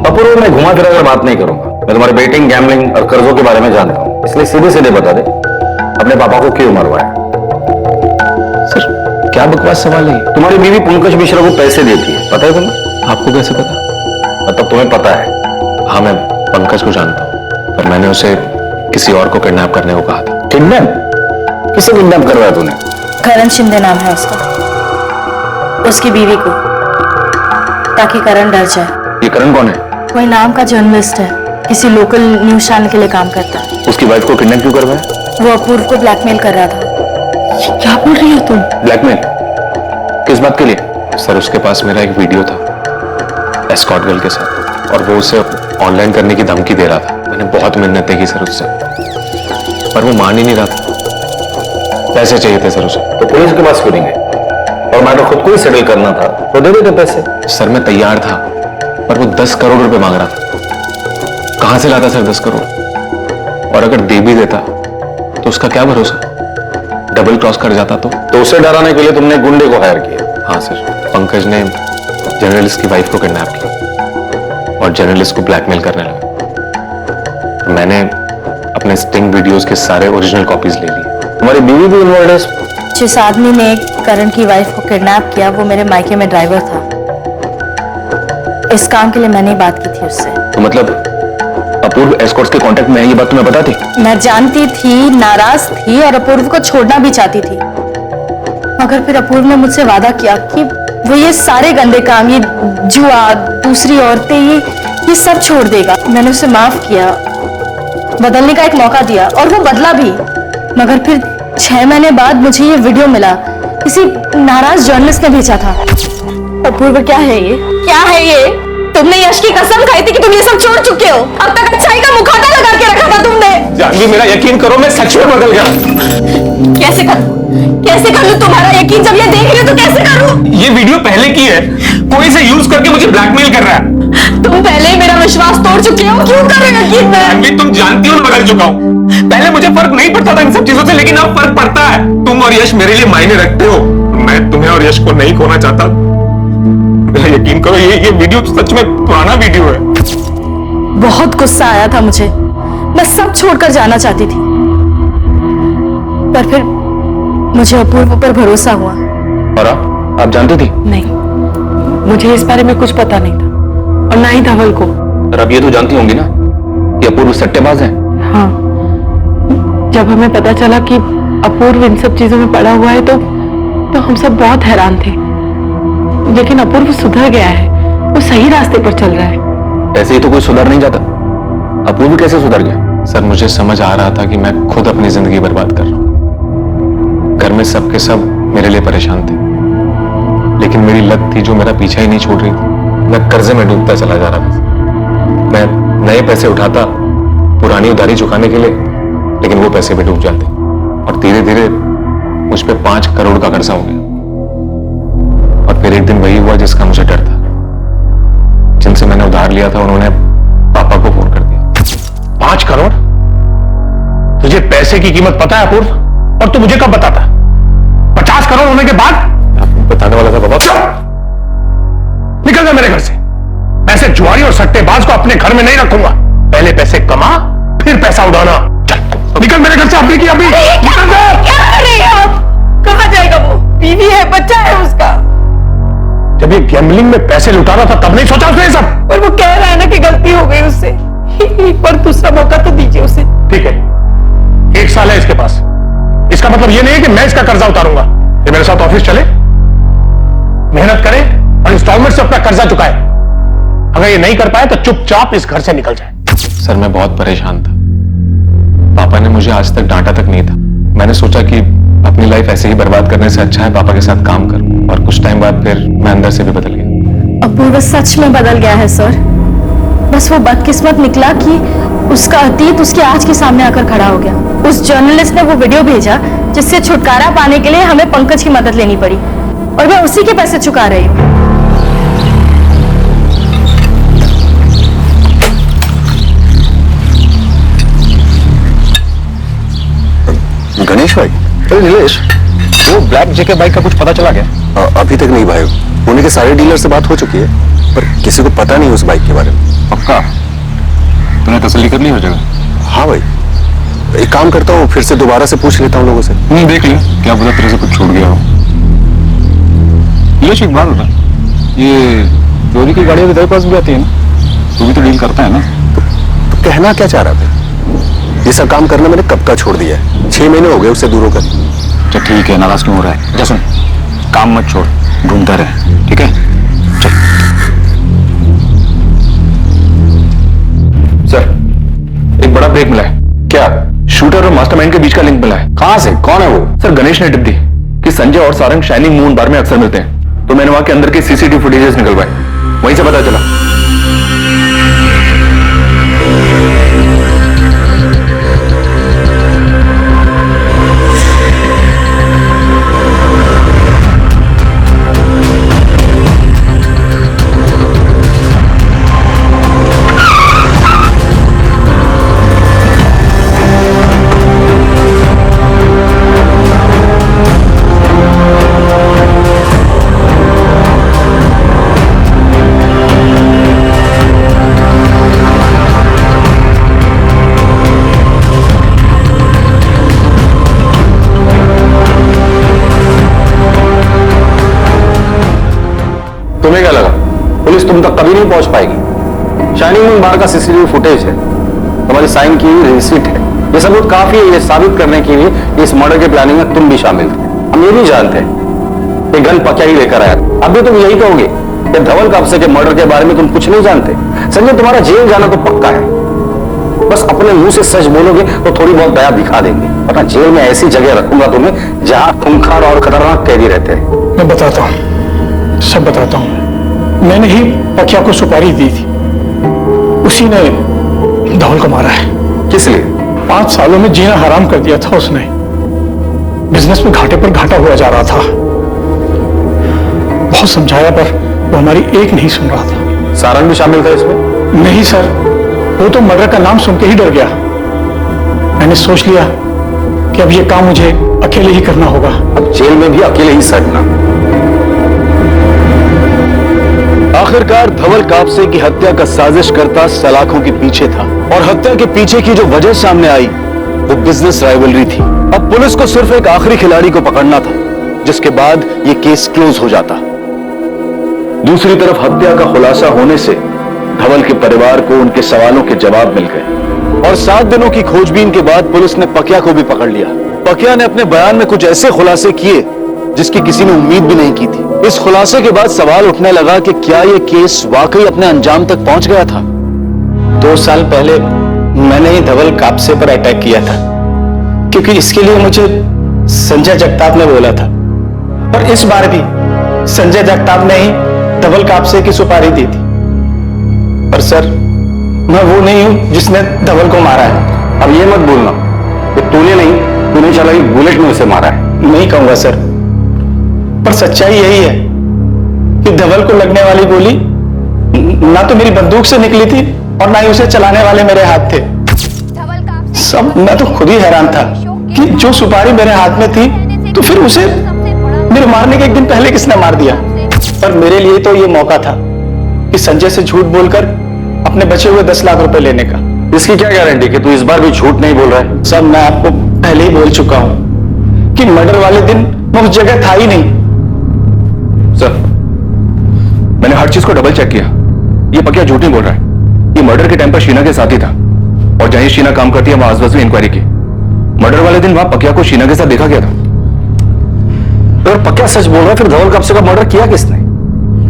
G: अपूर्व मैं घुमा फिरा कर बात नहीं करूंगा। मैं तुम्हारे बेटिंग, गैम्बलिंग और कर्जों के बारे में जानता हूं, इसलिए सीधे सीधे बता दे अपने पापा को क्यों मरवाया।
A: सर क्या बकवास सवाल है?
G: तुम्हारी बीवी पंकज मिश्रा को पैसे देती है, पता है तुम्हें?
C: आपको कैसे पता?
G: मतलब तुम्हें पता है?
C: हाँ मैं पंकज को जानता हूँ, पर मैंने उसे किसी और को किडनैप करने को कहा था।
G: किडनैप? किसे किडनैप करवाया तूने?
E: करण शिंदे नाम है उसका, उसकी बीवी को, ताकि करण डर जाए।
G: ये करण कौन है?
E: कोई नाम का जर्नलिस्ट है, किसी लोकल न्यूज चैनल के लिए काम करता है।
G: उसकी वाइफ को किडनैप क्यों करवाया?
E: वो अपूर्व को ब्लैकमेल कर रहा था। क्या बोल रही हो तुम?
G: ब्लैकमेल? किस बात के लिए?
C: सर उसके पास मेरा एक वीडियो था एस्कॉर्ट गर्ल के साथ, और वो उसे ऑनलाइन करने की धमकी दे रहा था। मैंने बहुत मिन्नतें की सर उससे, पर वो मान ही नहीं रहा था। पैसे चाहिए थे सर उसे।
G: तो पुलिस के पास क्यों नहीं गए? और मैटर खुद को ही सेटल करना था तो दे देते पैसे।
C: सर मैं तैयार था, पर वो 10 करोड़ रुपए मांग रहा था। कहां से लाता सर 10 करोड़? और अगर दे भी देता तो उसका क्या भरोसा, डबल क्रॉस कर जाता तो
G: उसे डराने के लिए तुमने गुंडे को हायर किया?
C: हाँ सर, पंकज ने जर्नलिस्ट की वाइफ को किडनैप किया और जर्नलिस्ट को ब्लैकमेल करने लगा। मैंने अपने स्टिंग वीडियोस के सारे ओरिजिनल कॉपीज ले लिए।
G: तुम्हारी बीवी भी इन्वॉल्व है?
E: जिस आदमी ने करण की वाइफ को किडनैप किया वो मेरे मायके में ड्राइवर था। इस काम के लिए मैंने बात की थी उससे।
A: तो मतलब अपूर्व एस्कॉर्ट्स के कांटेक्ट में है, ये बात तुम्हें पता थी?
E: मैं जानती थी, नाराज थी और अपूर्व को छोड़ना भी चाहती थी, मगर फिर अपूर्व ने मुझसे वादा किया कि वो ये सारे गंदे काम, ये जुआ, दूसरी औरतें, ये सब छोड़ देगा। मैंने उसे माफ किया बदलने का एक मौका दिया और वो बदला भी, मगर फिर 6 महीने बाद मुझे ये वीडियो मिला, किसी नाराज जर्नलिस्ट ने भेजा था। अपूर्व क्या है ये? क्या है ये? तुमने यश की कसम खाई थी कि तुम ये सब छोड़ चुके हो। अब तक अच्छाई का मुखौटा लगा के रखा था तुमने।
C: जानवी, मेरा यकीन करो, मैं सच में बदल गया।
E: कैसे कर लूं तुम्हारा यकीन? जब ये देख रही हो तो कैसे करूं?
C: ये वीडियो पहले की है, कोई इसे यूज करके मुझे ब्लैकमेल कर रहा है।
E: तुम पहले ही मेरा विश्वास तोड़ चुके हो, क्यों कर रहे हो यकीन में?
C: जानवी, तुम जानती हो मैं बदल चुका हूँ। पहले मुझे फर्क नहीं पड़ता था इन सब चीजों से, लेकिन अब फर्क पड़ता है। तुम और यश मेरे लिए मायने रखते हो। मैं तुम्हें और यश को नहीं खोना चाहता। मेरा यकीन करो, ये वीडियो सच में पुराना वीडियो है।
E: बहुत गुस्सा आया था मुझे, मैं सब छोड़कर जाना चाहती थी, पर फिर मुझे अपूर्व पर भरोसा हुआ।
G: और आप जानती थी?
F: नहीं, मुझे इस बारे में कुछ पता नहीं था, और ना ही धवल को।
G: और अब ये तो जानती होंगी ना कि अपूर्व सट्टेबाज है।
F: हाँ, जब हमें पता चला कि अपूर्व इन सब चीजों में पड़ा हुआ है तो हम सब बहुत हैरान थे। लेकिन अपूर्व सुधर गया है, वो सही रास्ते पर चल रहा है।
G: ऐसे ही तो कोई सुधर नहीं जाता। अपूर्व कैसे सुधर गया?
C: सर, मुझे समझ आ रहा था कि मैं खुद अपनी जिंदगी बर्बाद कर रहा हूँ। घर में सबके सब मेरे लिए परेशान थे, लेकिन मेरी लत थी जो मेरा पीछा ही नहीं छोड़ रही थी। मैं कर्जे में डूबता चला जा रहा था। मैं नए पैसे उठाता पुरानी उधारी चुकाने के लिए, लेकिन वो पैसे भी डूब जाते, और धीरे धीरे मुझ पे 5 करोड़ का कर्जा हो गया। और फिर एक दिन वही हुआ जिसका मुझे डर था। जिनसे मैंने उधार लिया था उन्होंने पापा को फोन कर दिया।
B: 5 करोड़? तुझे पैसे की कीमत पता है अपूर्व? और तू मुझे कब बताता? 50 करोड़ होने के बाद?
C: आपको बताने वाला था बाबा।
B: निकल जा मेरे घर से। ऐसे जुआरी और सट्टेबाज को अपने घर में नहीं रखूंगा। पहले पैसे कमा, फिर पैसा उड़ाना। चल निकल मेरे घर से, अभी की अभी निकल जा।
F: क्या कर रहे हैं आप? कहाँ जाएगा वो? बीवी है, बच्चा है उसका।
B: जब ये गैम्बलिंग में पैसे लुटा रहा था तब नहीं सोचा उसने ये सब?
F: पर वो कह रहा है ना कि गलती हो गई उससे। एक बार दूसरा मौका तो दीजिए उसे।
B: ठीक है, 1 साल है इसके पास। इसका मतलब ये नहीं है कि मैं इसका कर्जा उतारूंगा। ये मेरे साथ ऑफिस चले, मेहनत करे और इंस्टॉलमेंट से अपना कर्जा चुकाए। अगर ये नहीं कर पाए तो चुपचाप इस घर से निकल जाए।
C: सर, मैं बहुत परेशान था। पापा ने मुझे आज तक डांटा तक नहीं था। मैंने सोचा कि अपनी लाइफ ऐसे ही बर्बाद करने से अच्छा है पापा के साथ काम करूं, और कुछ टाइम बाद फिर मैं अंदर से भी बदल गया।
E: अपूर्व सच में बदल गया है सर। बस वो बदकिस्मत निकला कि उसका अतीत उसके आज के सामने आकर खड़ा हो गया। उस जर्नलिस्ट ने वो वीडियो भेजा जिससे छुटकारा पाने के लिए हमें पंकज की मदद लेनी पड़ी, और मैं उसी के पैसे चुका रही हूँ।
A: गणेश भाई, अरे नीलेश, वो ब्लैक जेके बाइक का कुछ पता चला क्या? अभी तक नहीं भाई। पुणे के सारे डीलर से बात हो चुकी है, पर किसी को पता नहीं उस बाइक के बारे में।
C: पक्का? तूने तसल्ली कर ली हो जगह?
A: हाँ भाई, एक काम करता हूँ, फिर से दोबारा से पूछ लेता हूँ लोगों से।
C: देख ले, क्या पता तेरे से कुछ छूट गया हो। नीलेश, एक बात बता, ये चोरी की गाड़ियां भी तेरे पास भी आती है ना? तू भी तो डील करता है ना?
A: तो कहना क्या चाह रहा था? ये सब काम करना मैंने कब का छोड़ दिया है। 6 महीने हो गए उससे दूर होकर।
H: चल ठीक है, नाराज क्यों हो रहा है? जा सुन, काम मत छोड़, ढूंढता रहे, ठीक है? चल।
G: सर, एक बड़ा ब्रेक मिला है। क्या? शूटर और मास्टरमाइंड के बीच का लिंक मिला है। कहां से? कौन है वो? सर, गणेश ने टिप दी कि संजय और सारंग शाइनिंग मून बार में अक्सर मिलते हैं, तो मैंने वहां के अंदर के सीसीटीवी फुटेजेस निकलवाए, वहीं से पता चला। तुम्हें क्या लगा पुलिस तुम तक कभी नहीं पहुंच पाएगी? शाइनिंग मून बार का सीसीटीवी फुटेज है, तुम्हारी साइन की हुई रिसीट है, ये सबूत काफी है ये साबित करने के लिए इस मर्डर के प्लानिंग में तुम भी शामिल थे। हम ये भी जानते हैं कि गन पक्का ही लेकर आया। अब भी तुम यही कहोगे कि धवल कापसे के मर्डर के बारे में तुम कुछ नहीं जानते? संजय, तुम्हारा जेल जाना तो पक्का है। बस अपने मुंह से सच बोलोगे तो थोड़ी बहुत दया दिखा देंगे, वरना जेल में ऐसी जगह रखूंगा तुम्हें जहां खूंखार और खतरनाक कैदी रहते हैं।
I: मैं बताता हूँ, सब बताता हूँ। मैंने ही पकिया को सुपारी दी थी, उसी ने धवल को मारा है।
G: किस लिए?
I: 5 सालों में जीना हराम कर दिया था उसने। बिजनेस में घाटे पर घाटा हुआ जा रहा था। बहुत समझाया पर वो हमारी एक नहीं सुन रहा था।
G: सारंग भी शामिल था इसमें?
I: नहीं सर, वो तो मर्डर का नाम सुन के ही डर गया। मैंने सोच लिया कि अब ये काम मुझे अकेले ही करना होगा।
G: अब जेल में भी अकेले ही सड़ना।
H: आखिरकार धवल कापसे की हत्या का साजिश करता सलाखों के पीछे था, और हत्या के पीछे की जो वजह सामने आई वो बिजनेस राइवलरी थी। अब पुलिस को सिर्फ एक आखिरी खिलाड़ी को पकड़ना था, जिसके बाद ये केस क्लोज हो जाता। दूसरी तरफ हत्या का खुलासा होने से धवल के परिवार को उनके सवालों के जवाब मिल गए, और 7 दिनों की खोजबीन के बाद पुलिस ने पकिया को भी पकड़ लिया। पकिया ने अपने बयान में कुछ ऐसे खुलासे किए जिसकी किसी ने उम्मीद भी नहीं की थी। इस खुलासे के बाद सवाल उठने लगा कि क्या यह केस वाकई अपने अंजाम तक पहुंच गया था।
I: 2 साल पहले मैंने ही धवल कापसे पर अटैक किया था, क्योंकि इसके लिए मुझे संजय जगताप ने बोला था, और इस बार भी संजय जगताप ने ही धवल कापसे की सुपारी दी थी। पर सर, मैं वो नहीं हूं जिसने धवल को मारा है।
G: अब ये मत बोलना कि तूने नहीं, तूने चलाई बुलेट में उसे मारा है।
I: नहीं कहूंगा सर, पर सच्चाई यही है कि धवल को लगने वाली गोली ना तो मेरी बंदूक से निकली थी और ना ही उसे चलाने वाले मेरे हाथ थे। सब मैं तो खुद ही हैरान था कि जो सुपारी मेरे हाथ में थी तो फिर उसे मेरे मारने के 1 दिन पहले किसने मार दिया। पर मेरे लिए तो ये मौका था कि संजय से झूठ बोलकर अपने बचे हुए 10 लाख रुपए लेने का।
G: इसकी क्या गारंटी कि तू इस बार भी झूठ नहीं बोल रहा है?
I: सब मैं आपको पहले ही बोल चुका हूं कि मर्डर वाले दिन मैं उस जगह था ही नहीं।
B: सर, मैंने हर चीज को डबल चेक किया। ये पकिया झूठ नहीं बोल रहा है। ये मर्डर के टाइम पर शीना के साथ ही था, और जहां शीना काम करती है वहां आसपास भी इंक्वायरी की। मर्डर वाले दिन वहां पकिया को शीना के साथ देखा गया था।
G: अगर पक्का सच बोल रहा है, फिर धवल कापसे का मर्डर किया किसने?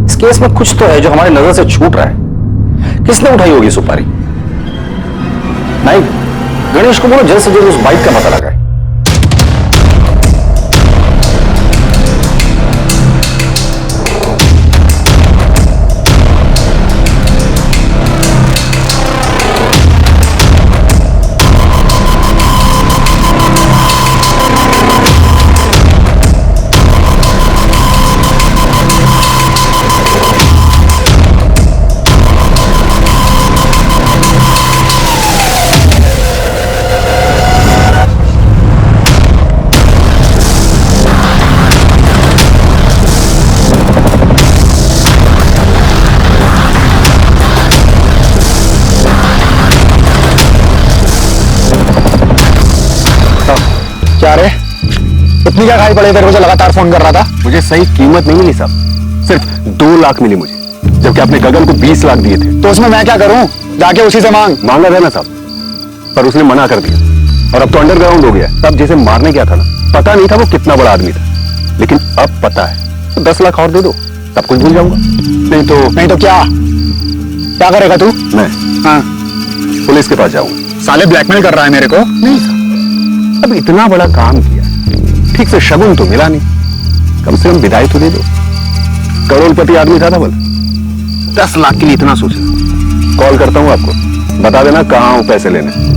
G: इस केस में कुछ तो है जो हमारी नजर से छूट रहा है। किसने उठाई होगी सुपारी? नहीं, गणेश को बोलो जल्द से जल्द उस बाइक का पता लगाए।
H: क्या रे, इतनी क्या खाई पड़े? तेरे मुझे लगातार फोन कर रहा था।
C: मुझे सही कीमत नहीं मिली साहब, सिर्फ 2 लाख मिली मुझे, जबकि आपने गगन को 20 लाख दिए थे।
H: तो उसमें मैं क्या करूं? जाके उसी से मांगा था ना साहब,
C: पर उसने मना कर दिया, और अब तो अंडरग्राउंड हो गया। तब जिसे मारने गया था ना, पता नहीं था वो कितना बड़ा आदमी था, लेकिन अब पता है। तो 10 लाख और दे दो, तब कुछ भूल जाऊंगा। नहीं तो क्या करेगा तू? मैं पुलिस के पास जाऊंगा।
H: साले ब्लैकमेल कर रहा है मेरे को?
C: नहीं साहब, अब इतना बड़ा काम किया, ठीक से शगुन तो मिला नहीं, कम से कम विदाई तो दे दो। करोड़पति आदमी था बोल, 10 लाख के लिए इतना सोचा। कॉल करता हूं आपको, बता देना कहां हूं पैसे लेने।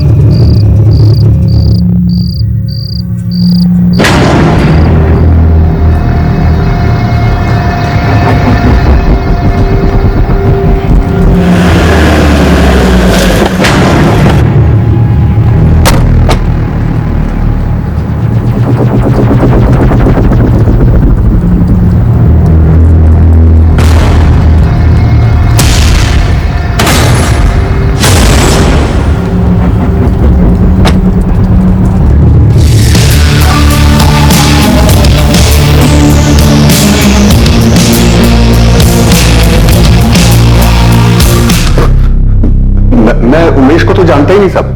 C: मैं उमेश को तो जानता ही नहीं साहब,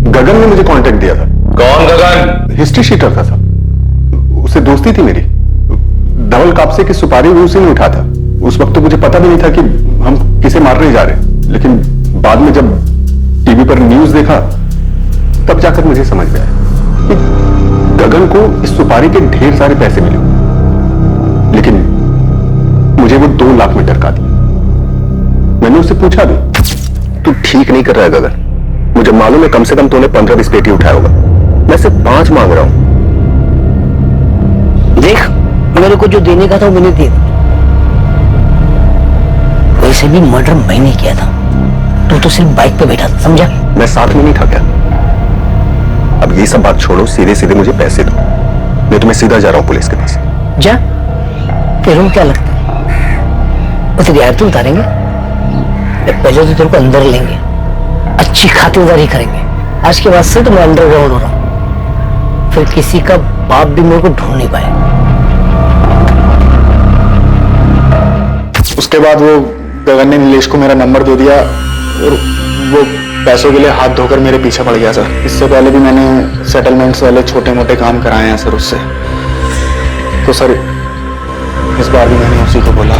C: गगन ने मुझे कांटेक्ट दिया था।
G: कौन गगन?
C: हिस्ट्री शीटर था साहब, उससे दोस्ती थी मेरी। धवल कापसे की सुपारी भी उसी ने उठा था। उस वक्त तो मुझे पता भी नहीं था कि हम किसे मारने जा रहे हैं, लेकिन बाद में जब टीवी टीवी पर न्यूज देखा तब जाकर मुझे समझ में आया कि गगन को इस सुपारी के ढेर सारे पैसे मिले, लेकिन मुझे वो 2 लाख में टरका दिया। मैंने उससे पूछा भी,
A: तू ठीक नहीं कर रहा है गगन, मुझे मालूम है कम से कम तूने 15-20 पेटी उठाया होगा, मैं सिर्फ 5 मांग रहा हूं।
J: देख, मेरे को जो देने का था वो मैंने दे दिया। वैसे भी मर्डर मैंने किया था, तू तो सिर्फ बाइक पे बैठा था, समझा?
A: मैं साथ में नहीं था क्या? अब ये सब बात छोड़ो, सीधे सीधे मुझे पैसे दो, नहीं तो मैं सीधा जा रहा हूं पुलिस के पास।
J: जा, तेरे को क्या लगता है वो तेरी आरती उतारेंगे? पहले तो तेरे को अंदर लेंगे, अच्छी खातिरदारी करेंगे। आज के बाद से तो मैं अंडरग्राउंड हो रहा हूं, फिर किसी का बाप भी मेरे को ढूंढ नहीं पाए।
I: उसके बाद वो गगन ने नीलेश को मेरा नंबर दे दिया और वो पैसों के लिए हाथ धोकर मेरे पीछे पड़ गया सर। इससे पहले भी मैंने सेटलमेंट्स वाले छोटे मोटे काम कराए हैं सर उससे। तो सर इस बार भी मैंने उसी को बोला।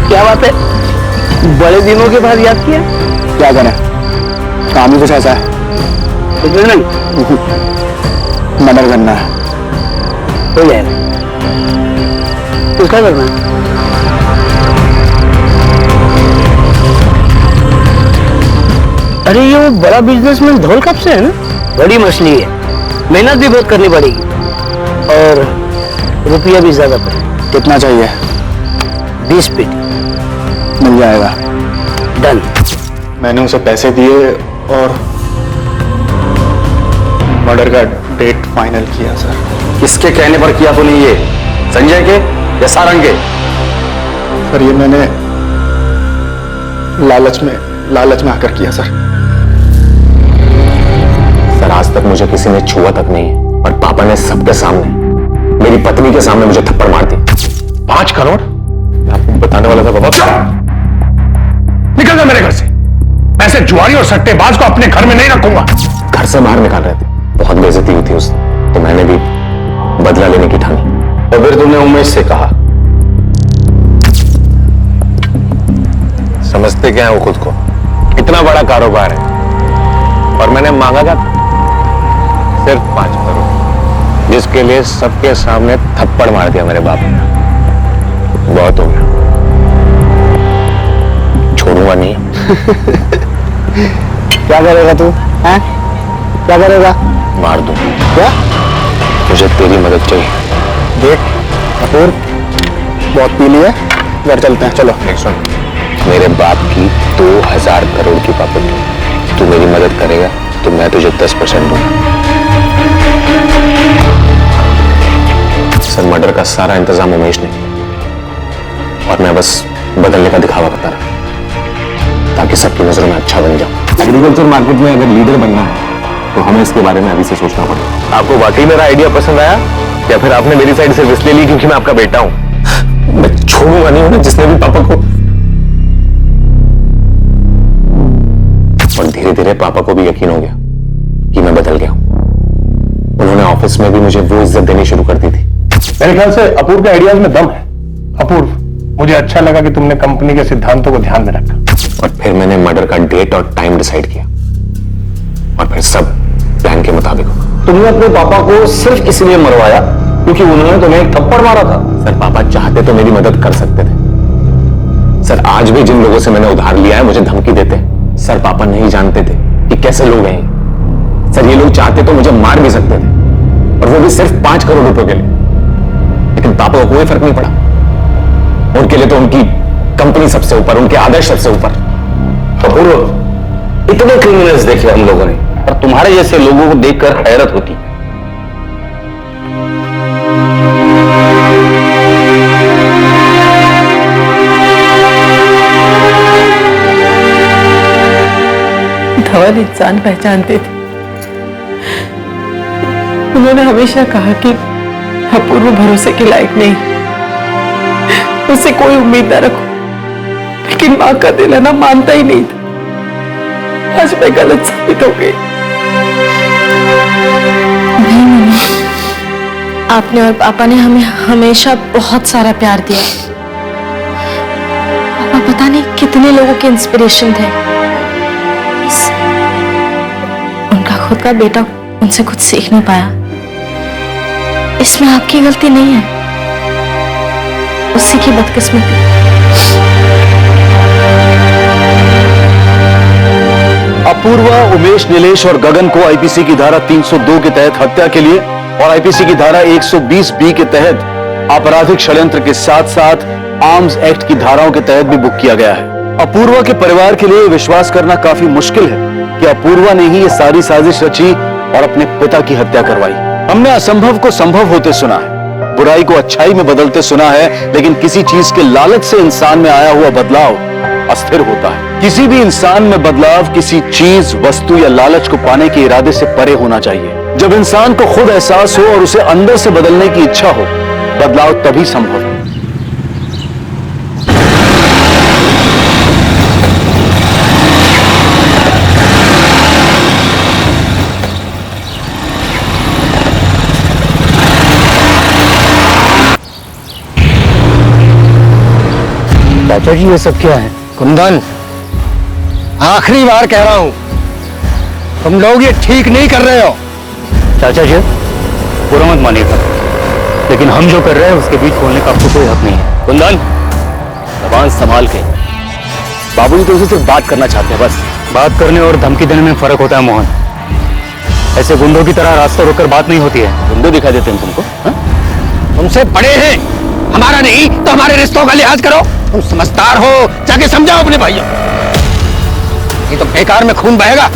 J: क्या बात है, बड़े दिनों के बाद याद किया?
I: क्या करें, काम ही कुछ ऐसा है।
J: कुछ नहीं,
I: मर्डर करना है।
J: हो जाएगा। किसका करना है? अरे ये वो बड़ा बिजनेसमैन धौल कब से है ना, बड़ी मछली है, मेहनत भी बहुत करनी पड़ेगी और रुपया भी ज्यादा पड़ेगा।
I: कितना चाहिए?
J: 20 पेटी
I: मिल जाएगा।
J: डन।
I: मैंने उसे पैसे दिए और मर्डर का डेट फाइनल किया सर।
G: किसके कहने पर किया तूने ये, संजय के या सारंग के?
I: सर ये मैंने लालच में आकर किया सर।
C: सर आज तक मुझे किसी ने छुआ तक नहीं है और पापा ने सबके सामने, मेरी पत्नी के सामने मुझे थप्पड़ मार दी।
B: 5 करोड़?
C: मैं आपको बताने वाला था पापा।
B: निकल जा मेरे घर से। ऐसे जुआरी और सट्टेबाज को अपने घर में नहीं रखूंगा।
C: घर से बाहर निकाल रहे थे, बहुत बेइज्जती हुई थी उसने, तो मैंने भी बदला लेने की ठानी।
G: तो फिर तुमने उमेश से कहा?
C: समझते क्या है वो खुद को, इतना बड़ा कारोबार है और मैंने मांगा था सिर्फ 5 करोड़, जिसके लिए सबके सामने थप्पड़ मार दिया मेरे बाप ने। बहुत हो गया, छोड़ूंगा नहीं।
J: क्या करेगा तू? हैं? क्या करेगा?
C: मार दूं।
J: क्या?
C: मुझे तेरी मदद चाहिए।
I: देख कपूर, बहुत पी लिया, घर चलते हैं, चलो।
C: एक सुन, मेरे बाप की 2000 करोड़ की प्रॉपर्टी, तू मेरी मदद करेगा तो मैं तुझे 10% दूंगा। सर मर्डर का सारा इंतजाम उमेश ने, और मैं बस बदलने का दिखावा करता रहा ताकि सबकी नजरों में अच्छा बन जाऊं। एग्रीकल्चर मार्केट में अगर लीडर बनना है तो हमें इसके बारे में अभी से सोचना पड़ेगा।
A: आपको वाकई मेरा आइडिया पसंद आया या फिर आपने मेरी साइड से रिस्क ले ली क्योंकि मैं आपका बेटा हूं?
C: मैं छोड़ूंगा नहीं उन्हें जिसने भी पापा को, और धीरे धीरे पापा को भी यकीन हो गया कि मैं बदल गया हूं। उन्होंने ऑफिस में भी मुझे वो इज्जत देनी शुरू कर दी थी।
B: मेरे ख्याल से अपूर्व के आइडियाज में दम है। अपूर्व, मुझे अच्छा लगा कि तुमने कंपनी के सिद्धांतों को ध्यान में रखा।
C: और फिर मैंने मर्डर का डेट और टाइम डिसाइड किया और फिर सब प्लान के मुताबिक हुआ।
G: तुमने अपने पापा को सिर्फ इसलिए मरवाया क्योंकि उन्होंने तुम्हें एक थप्पड़ मारा था?
C: सर पापा चाहते तो मेरी मदद कर सकते थे। सर आज भी जिन लोगों से मैंने उधार लिया है मुझे धमकी देते हैं। सर पापा नहीं जानते थे कि कैसे लोग हैं। सर ये लोग चाहते तो मुझे मार भी सकते थे, और वो भी सिर्फ 5 करोड़ रुपए के लिए। लेकिन पापा को कोई फर्क नहीं पड़ा, उनके लिए तो उनकी कंपनी सबसे ऊपर, उनके आदर्श सबसे ऊपर।
G: अपूर्व, इतने क्रिमिनल्स देखे हम लोगों ने, और तुम्हारे जैसे लोगों को देखकर हैरत होती है।
F: धवल इंसान पहचानते थे। उन्होंने हमेशा कहा कि अपूर्व भरोसे के लायक नहीं, उससे कोई उम्मीद ना रखो, लेकिन मां का दिल है ना, मानता ही नहीं था। आज मैं गलत साबित हो गई।
E: नहीं मम्मी, आपने और पापा ने हमें हमेशा बहुत सारा प्यार दिया, कितने लोगों के इंस्पिरेशन थे, उनका खुद का बेटा उनसे कुछ सीख नहीं पाया। इसमें आपकी गलती नहीं है, उसी की बदकिस्मती।
H: अपूर्वा, उमेश, नीलेश और गगन को आईपीसी की धारा 302 के तहत हत्या के लिए और आईपीसी की धारा 120 बी के तहत आपराधिक षड्यंत्र के साथ साथ आर्म्स एक्ट की धाराओं के तहत भी बुक किया गया है। अपूर्वा के परिवार के लिए विश्वास करना काफी मुश्किल है कि अपूर्वा ने ही ये सारी साजिश रची और अपने पिता की हत्या करवाई। हमने असंभव को संभव होते सुना है, बुराई को अच्छाई में बदलते सुना है, लेकिन किसी चीज के लालच से इंसान में आया हुआ बदलाव अस्थिर होता है। किसी भी इंसान में बदलाव किसी चीज, वस्तु या लालच को पाने के इरादे से परे होना चाहिए। जब इंसान को खुद एहसास हो और उसे अंदर से बदलने की इच्छा हो, बदलाव तभी संभव है।
B: चाचा जी, ये सब क्या है? कुंदन, आखिरी बार कह रहा हूं, तुम लोग ये ठीक नहीं कर रहे हो। चाचा जी, बुरा मत मानिएगा, लेकिन हम जो कर रहे हैं उसके बीच बोलने का आपको कोई हक नहीं है।
G: कुंदन, जबान संभाल के। बाबूजी तो उसे सिर्फ बात करना चाहते हैं बस।
B: बात करने और धमकी देने में फर्क होता है मोहन। ऐसे गुंडों की तरह रास्ता रोककर बात नहीं होती है।
G: गुंडे दिखा देते हैं तुमको?
B: तुमसे बड़े हैं, हमारा नहीं तो हमारे रिश्तों का लिहाज करो। तुम समझदार हो, जाके समझाओ अपने भाइयों, ये तो बेकार में खून बहेगा।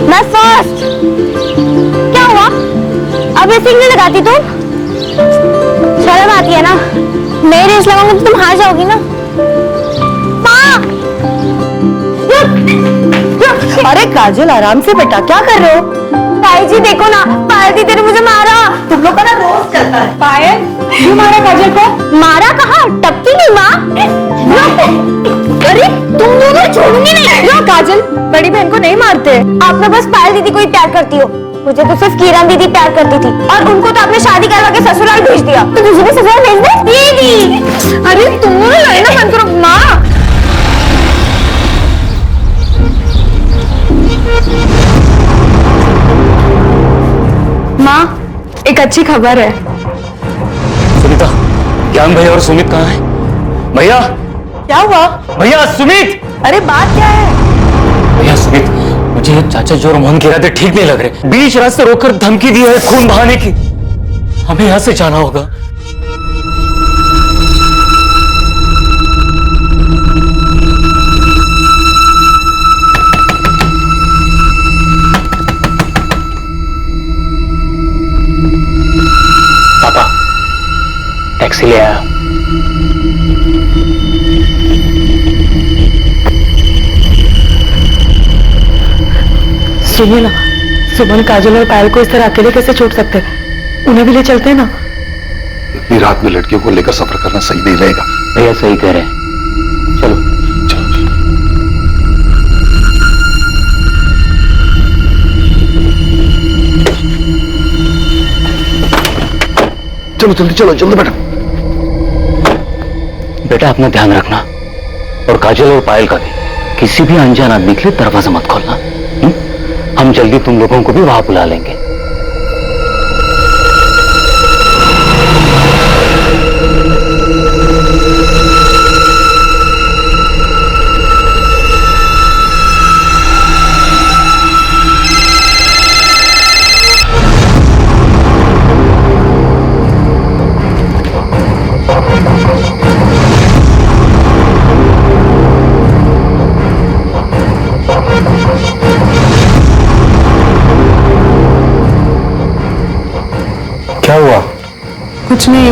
E: मैं फर्स्ट। क्या हुआ? अब ये सिग्नल लगाती तुम? शर्म आती है ना? मैं रेस लगाऊंगी तो तुम हार जाओगी ना। माँ!
F: अरे काजल, आराम से बेटा, क्या कर रहे हो?
E: ताई जी देखो ना, पायल दीदी ने मुझे मारा।
F: तुम लोग का ना रोज चलता है। पायल, क्यों मारा काजल को?
E: मारा कहाँ? टपकी नहीं माँ।
F: अरे तुम दोनों छोड़ूंगी नहीं। क्यों काजल, बड़ी बहन को नहीं मारते?
E: आप ना बस पायल दीदी को ही प्यार करती हो। मुझे तो सिर्फ किरण दीदी प्यार करती थी, और उनको तो आपने शादी करवा के ससुराल भेज दिया। तो तुझे भी ससुराल भेज दे दीदी।
F: अरे तुम दोनों लड़ना बंद करो। माँ, माँ, एक अच्छी खबर है।
B: सुनीता, ज्ञान भैया और सुमित कहाँ है? भैया,
F: क्या हुआ?
B: भैया सुमित!
F: अरे बात क्या है?
B: भैया सुमित, मुझे ये चाचा जो और मोहन के इरादे ठीक नहीं लग रहे। बीच रास्ते रोककर धमकी दी है खून बहाने की। हमें यहां से जाना होगा। पापा, टैक्सी ले आया।
F: सुनिए ना, सुमन, काजल और पायल को इस तरह अकेले कैसे छोड़ सकते हैं? उन्हें भी ले चलते हैं ना।
D: इतनी रात में लड़कियों को लेकर सफर करना सही नहीं रहेगा।
B: भैया सही कह रहे हैं, चलो।
H: चलो जल्दी चलो, जल्दी बेटा।
B: बेटा अपना ध्यान रखना, और काजल और पायल का भी। किसी भी अनजान आदमी के लिए दरवाजा मत खोलना। हम जल्दी तुम लोगों को भी वहां बुला लेंगे। क्या हुआ?
F: कुछ नहीं,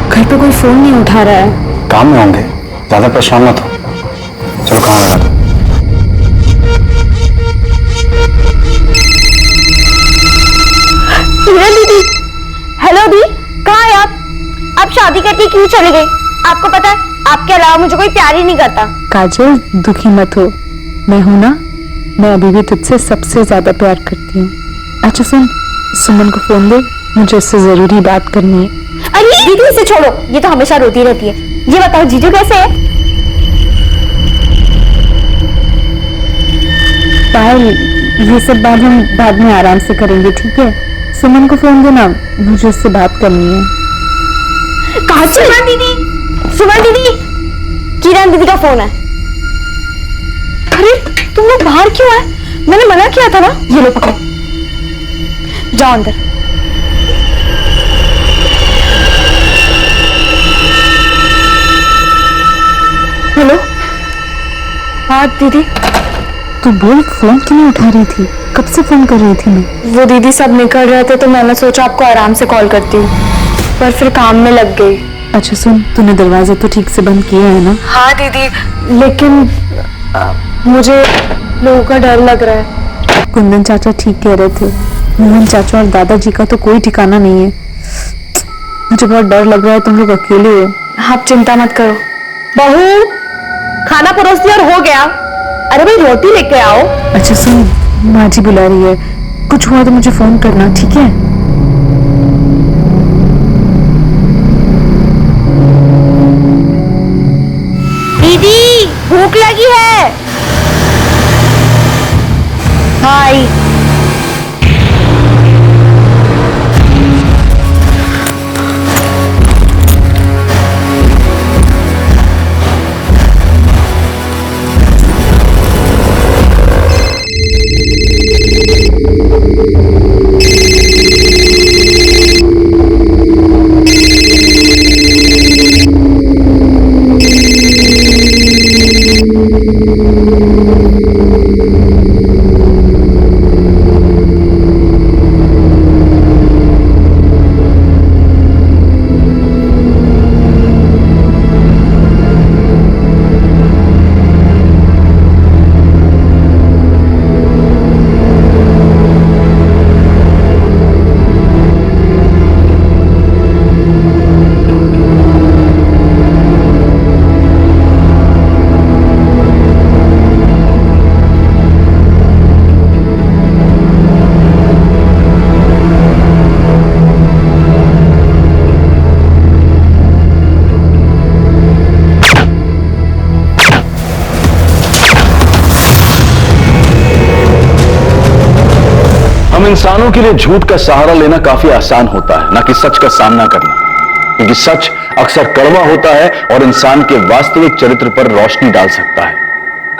F: घर पे कोई फोन नहीं उठा रहा है।
B: काम में होंगे, ज्यादा परेशान मत हो। चलो काम लगा दो।
E: किरण दीदी, हेलो दी, कहाँ है आप? आप शादी करके क्यों चले गए? आपको पता है आपके अलावा मुझे कोई प्यार ही नहीं करता।
K: काजल दुखी मत हो, मैं हूं ना, मैं अभी भी तुझसे सबसे ज्यादा प्यार करती हूँ। अच्छा सुन, सुमन को फोन दे, मुझे उससे जरूरी बात करनी है।
E: अरे दीदी इसे छोड़ो, ये तो हमेशा रोती रहती है। ये बताओ जीजू कैसे है?
K: पायल, ये सब बात हम बाद में आराम से करेंगे, ठीक है? सुमन को फोन देना, मुझे उससे बात करनी है।
E: कहाँ सुमन दीदी? सुमन दीदी, किरण दीदी का फोन है। अरे तुम लोग बाहर क्यों आए? मैंने मना किया था ना। ये लो पकड़ो, जाओ अंदर। हेलो, हाँ दीदी।
K: तू बोल, फोन क्यों नहीं उठा रही थी? कब से फोन कर रही थी मैं?
E: वो दीदी सब निकल रहे थे तो मैंने सोचा आपको आराम से कॉल करती हूँ, पर फिर काम में लग गई।
K: अच्छा सुन, तूने दरवाजा तो ठीक से बंद किया है ना?
E: हाँ दीदी, लेकिन मुझे लोगों का डर लग रहा है।
K: कुंदन चाचा ठीक कह रहे थे, मोहन चाचा और दादाजी का तो कोई ठिकाना नहीं है। मुझे बहुत डर लग रहा है, तुम लोग अकेले हो।
E: आप चिंता मत करो। बहू, खाना परोस दिया और हो गया। अरे भाई रोटी लेके आओ।
K: अच्छा सुन, माँ जी बुला रही है, कुछ हुआ तो मुझे फोन करना, ठीक है?
E: दीदी भूख लगी है। हाय।
H: हम इंसानों के लिए झूठ का सहारा लेना काफी आसान होता है, ना कि सच का सामना करना, क्योंकि सच अक्सर कड़वा होता है और इंसान के वास्तविक चरित्र पर रोशनी डाल सकता है,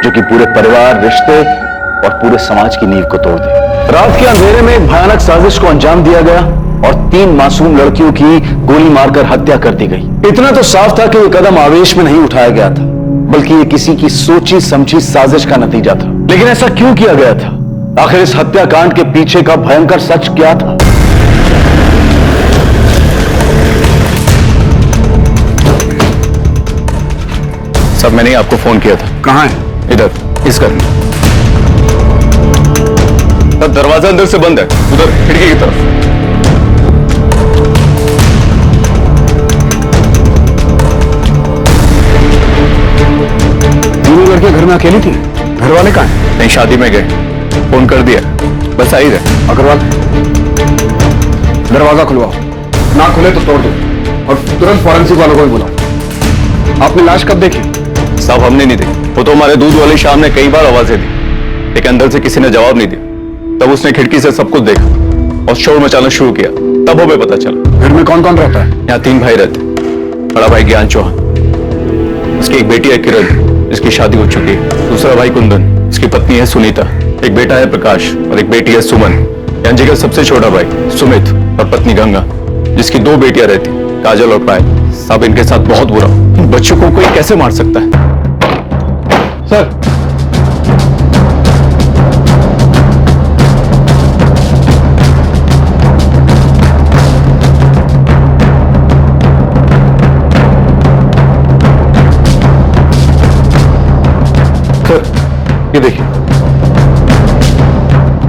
H: जो कि पूरे परिवार, रिश्ते और पूरे समाज की नींव को तोड़ दे। रात के अंधेरे में एक भयानक साजिश को अंजाम दिया गया और 3 मासूम लड़कियों की गोली मारकर हत्या कर दी गई। इतना तो साफ था कि यह कदम आवेश में नहीं उठाया गया था, बल्कि यह किसी की सोची समझी साजिश का नतीजा था। लेकिन ऐसा क्यों किया गया था? आखिर इस हत्याकांड के पीछे का भयंकर सच क्या था?
A: सब मैंने ही आपको फोन किया था।
H: कहां है?
A: इधर, इस घर में। तब दरवाजा अंदर से बंद है, उधर खिड़की की तरफ।
H: तीनों लड़कियां घर में अकेली थी? घर वाले कहां हैं?
A: नहीं, शादी में गए, फोन कर दिया, बस आ ही रहे।
H: अग्रवाल, दरवाजा खुलवाओ, ना खुले तो तोड़ दो और तुरंत फॉरेंसिक वालों को भी बुलाओ। आपने लाश कब देखी?
A: साहब हमने नहीं देखी, वो तो हमारे दूध वाली शाम ने कई बार आवाजें दी, लेकिन अंदर से किसी ने जवाब नहीं दिया। तब उसने खिड़की से सब कुछ देखा और शोर मचाना शुरू किया, तब हमें पता चला।
H: घर में कौन कौन रहता है?
A: यहाँ 3 भाई रहते, बड़ा भाई ज्ञान चौहान, उसकी एक बेटी है किरण, जिसकी शादी हो चुकी है। दूसरा भाई कुंदन, इसकी पत्नी है सुनीता, एक बेटा है प्रकाश और एक बेटी है सुमन। यांजी का सबसे छोटा भाई सुमित और पत्नी गंगा, जिसकी 2 बेटियां रहती, काजल और पायल। साहब इनके साथ बहुत बुरा, इन बच्चों को कोई कैसे मार सकता है?
H: सर, ये देखिए,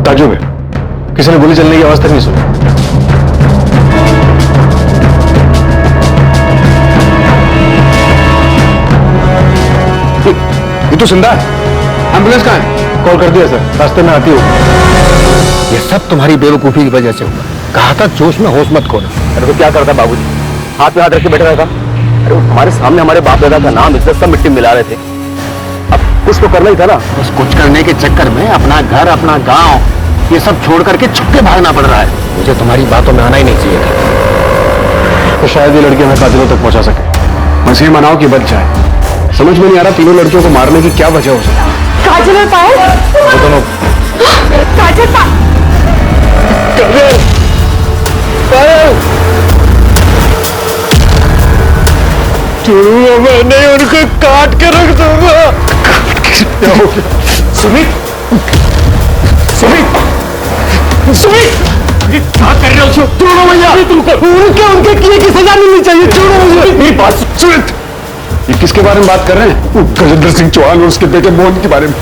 H: ताजुब है, किसी ने गोली चलने की आवाज तक नहीं सुनी।
B: ये तो जिंदा है। एम्बुलेंस कहाँ है? कॉल कर दिया सर, रास्ते में आती हो। ये सब तुम्हारी बेवकूफी की वजह से हुआ। कहा था जोश में होश मत खोना।
G: अरे तो क्या करता बाबूजी, हाथ में हाथ रख के बैठा रहता। अरे वो हमारे सामने हमारे बाप दादा का नाम इज्जत सब मिट्टी में मिला रहे थे। अब कुछ तो करना ही था ना।
B: बस कुछ करने के चक्कर में अपना घर, अपना गांव, ये सब छोड़ करके छुपके भागना पड़ रहा है। मुझे तुम्हारी बातों में आना ही नहीं चाहिए था। तो शायद ये लड़की हमें कातिलों तक पहुंचा सके। बस ये मनाओ कि बच जाए। समझ में नहीं आ रहा तीनों लड़कियों को मारने की क्या वजह हो सकती।
E: काजल और पायल,
B: वो दोनों
E: काजल
B: मैंने उनको काट के रख दूंगा। सुमित, सुमित, सुमित, क्या कर रहे हो? छोड़ो भैया, उनके किए की सजा मिलनी चाहिए। छोड़ो मुझे। मेरी बात सुमित, ये किसके बारे में बात कर रहे हैं? गजेंद्र सिंह चौहान और उसके बेटे मोहन के बारे में।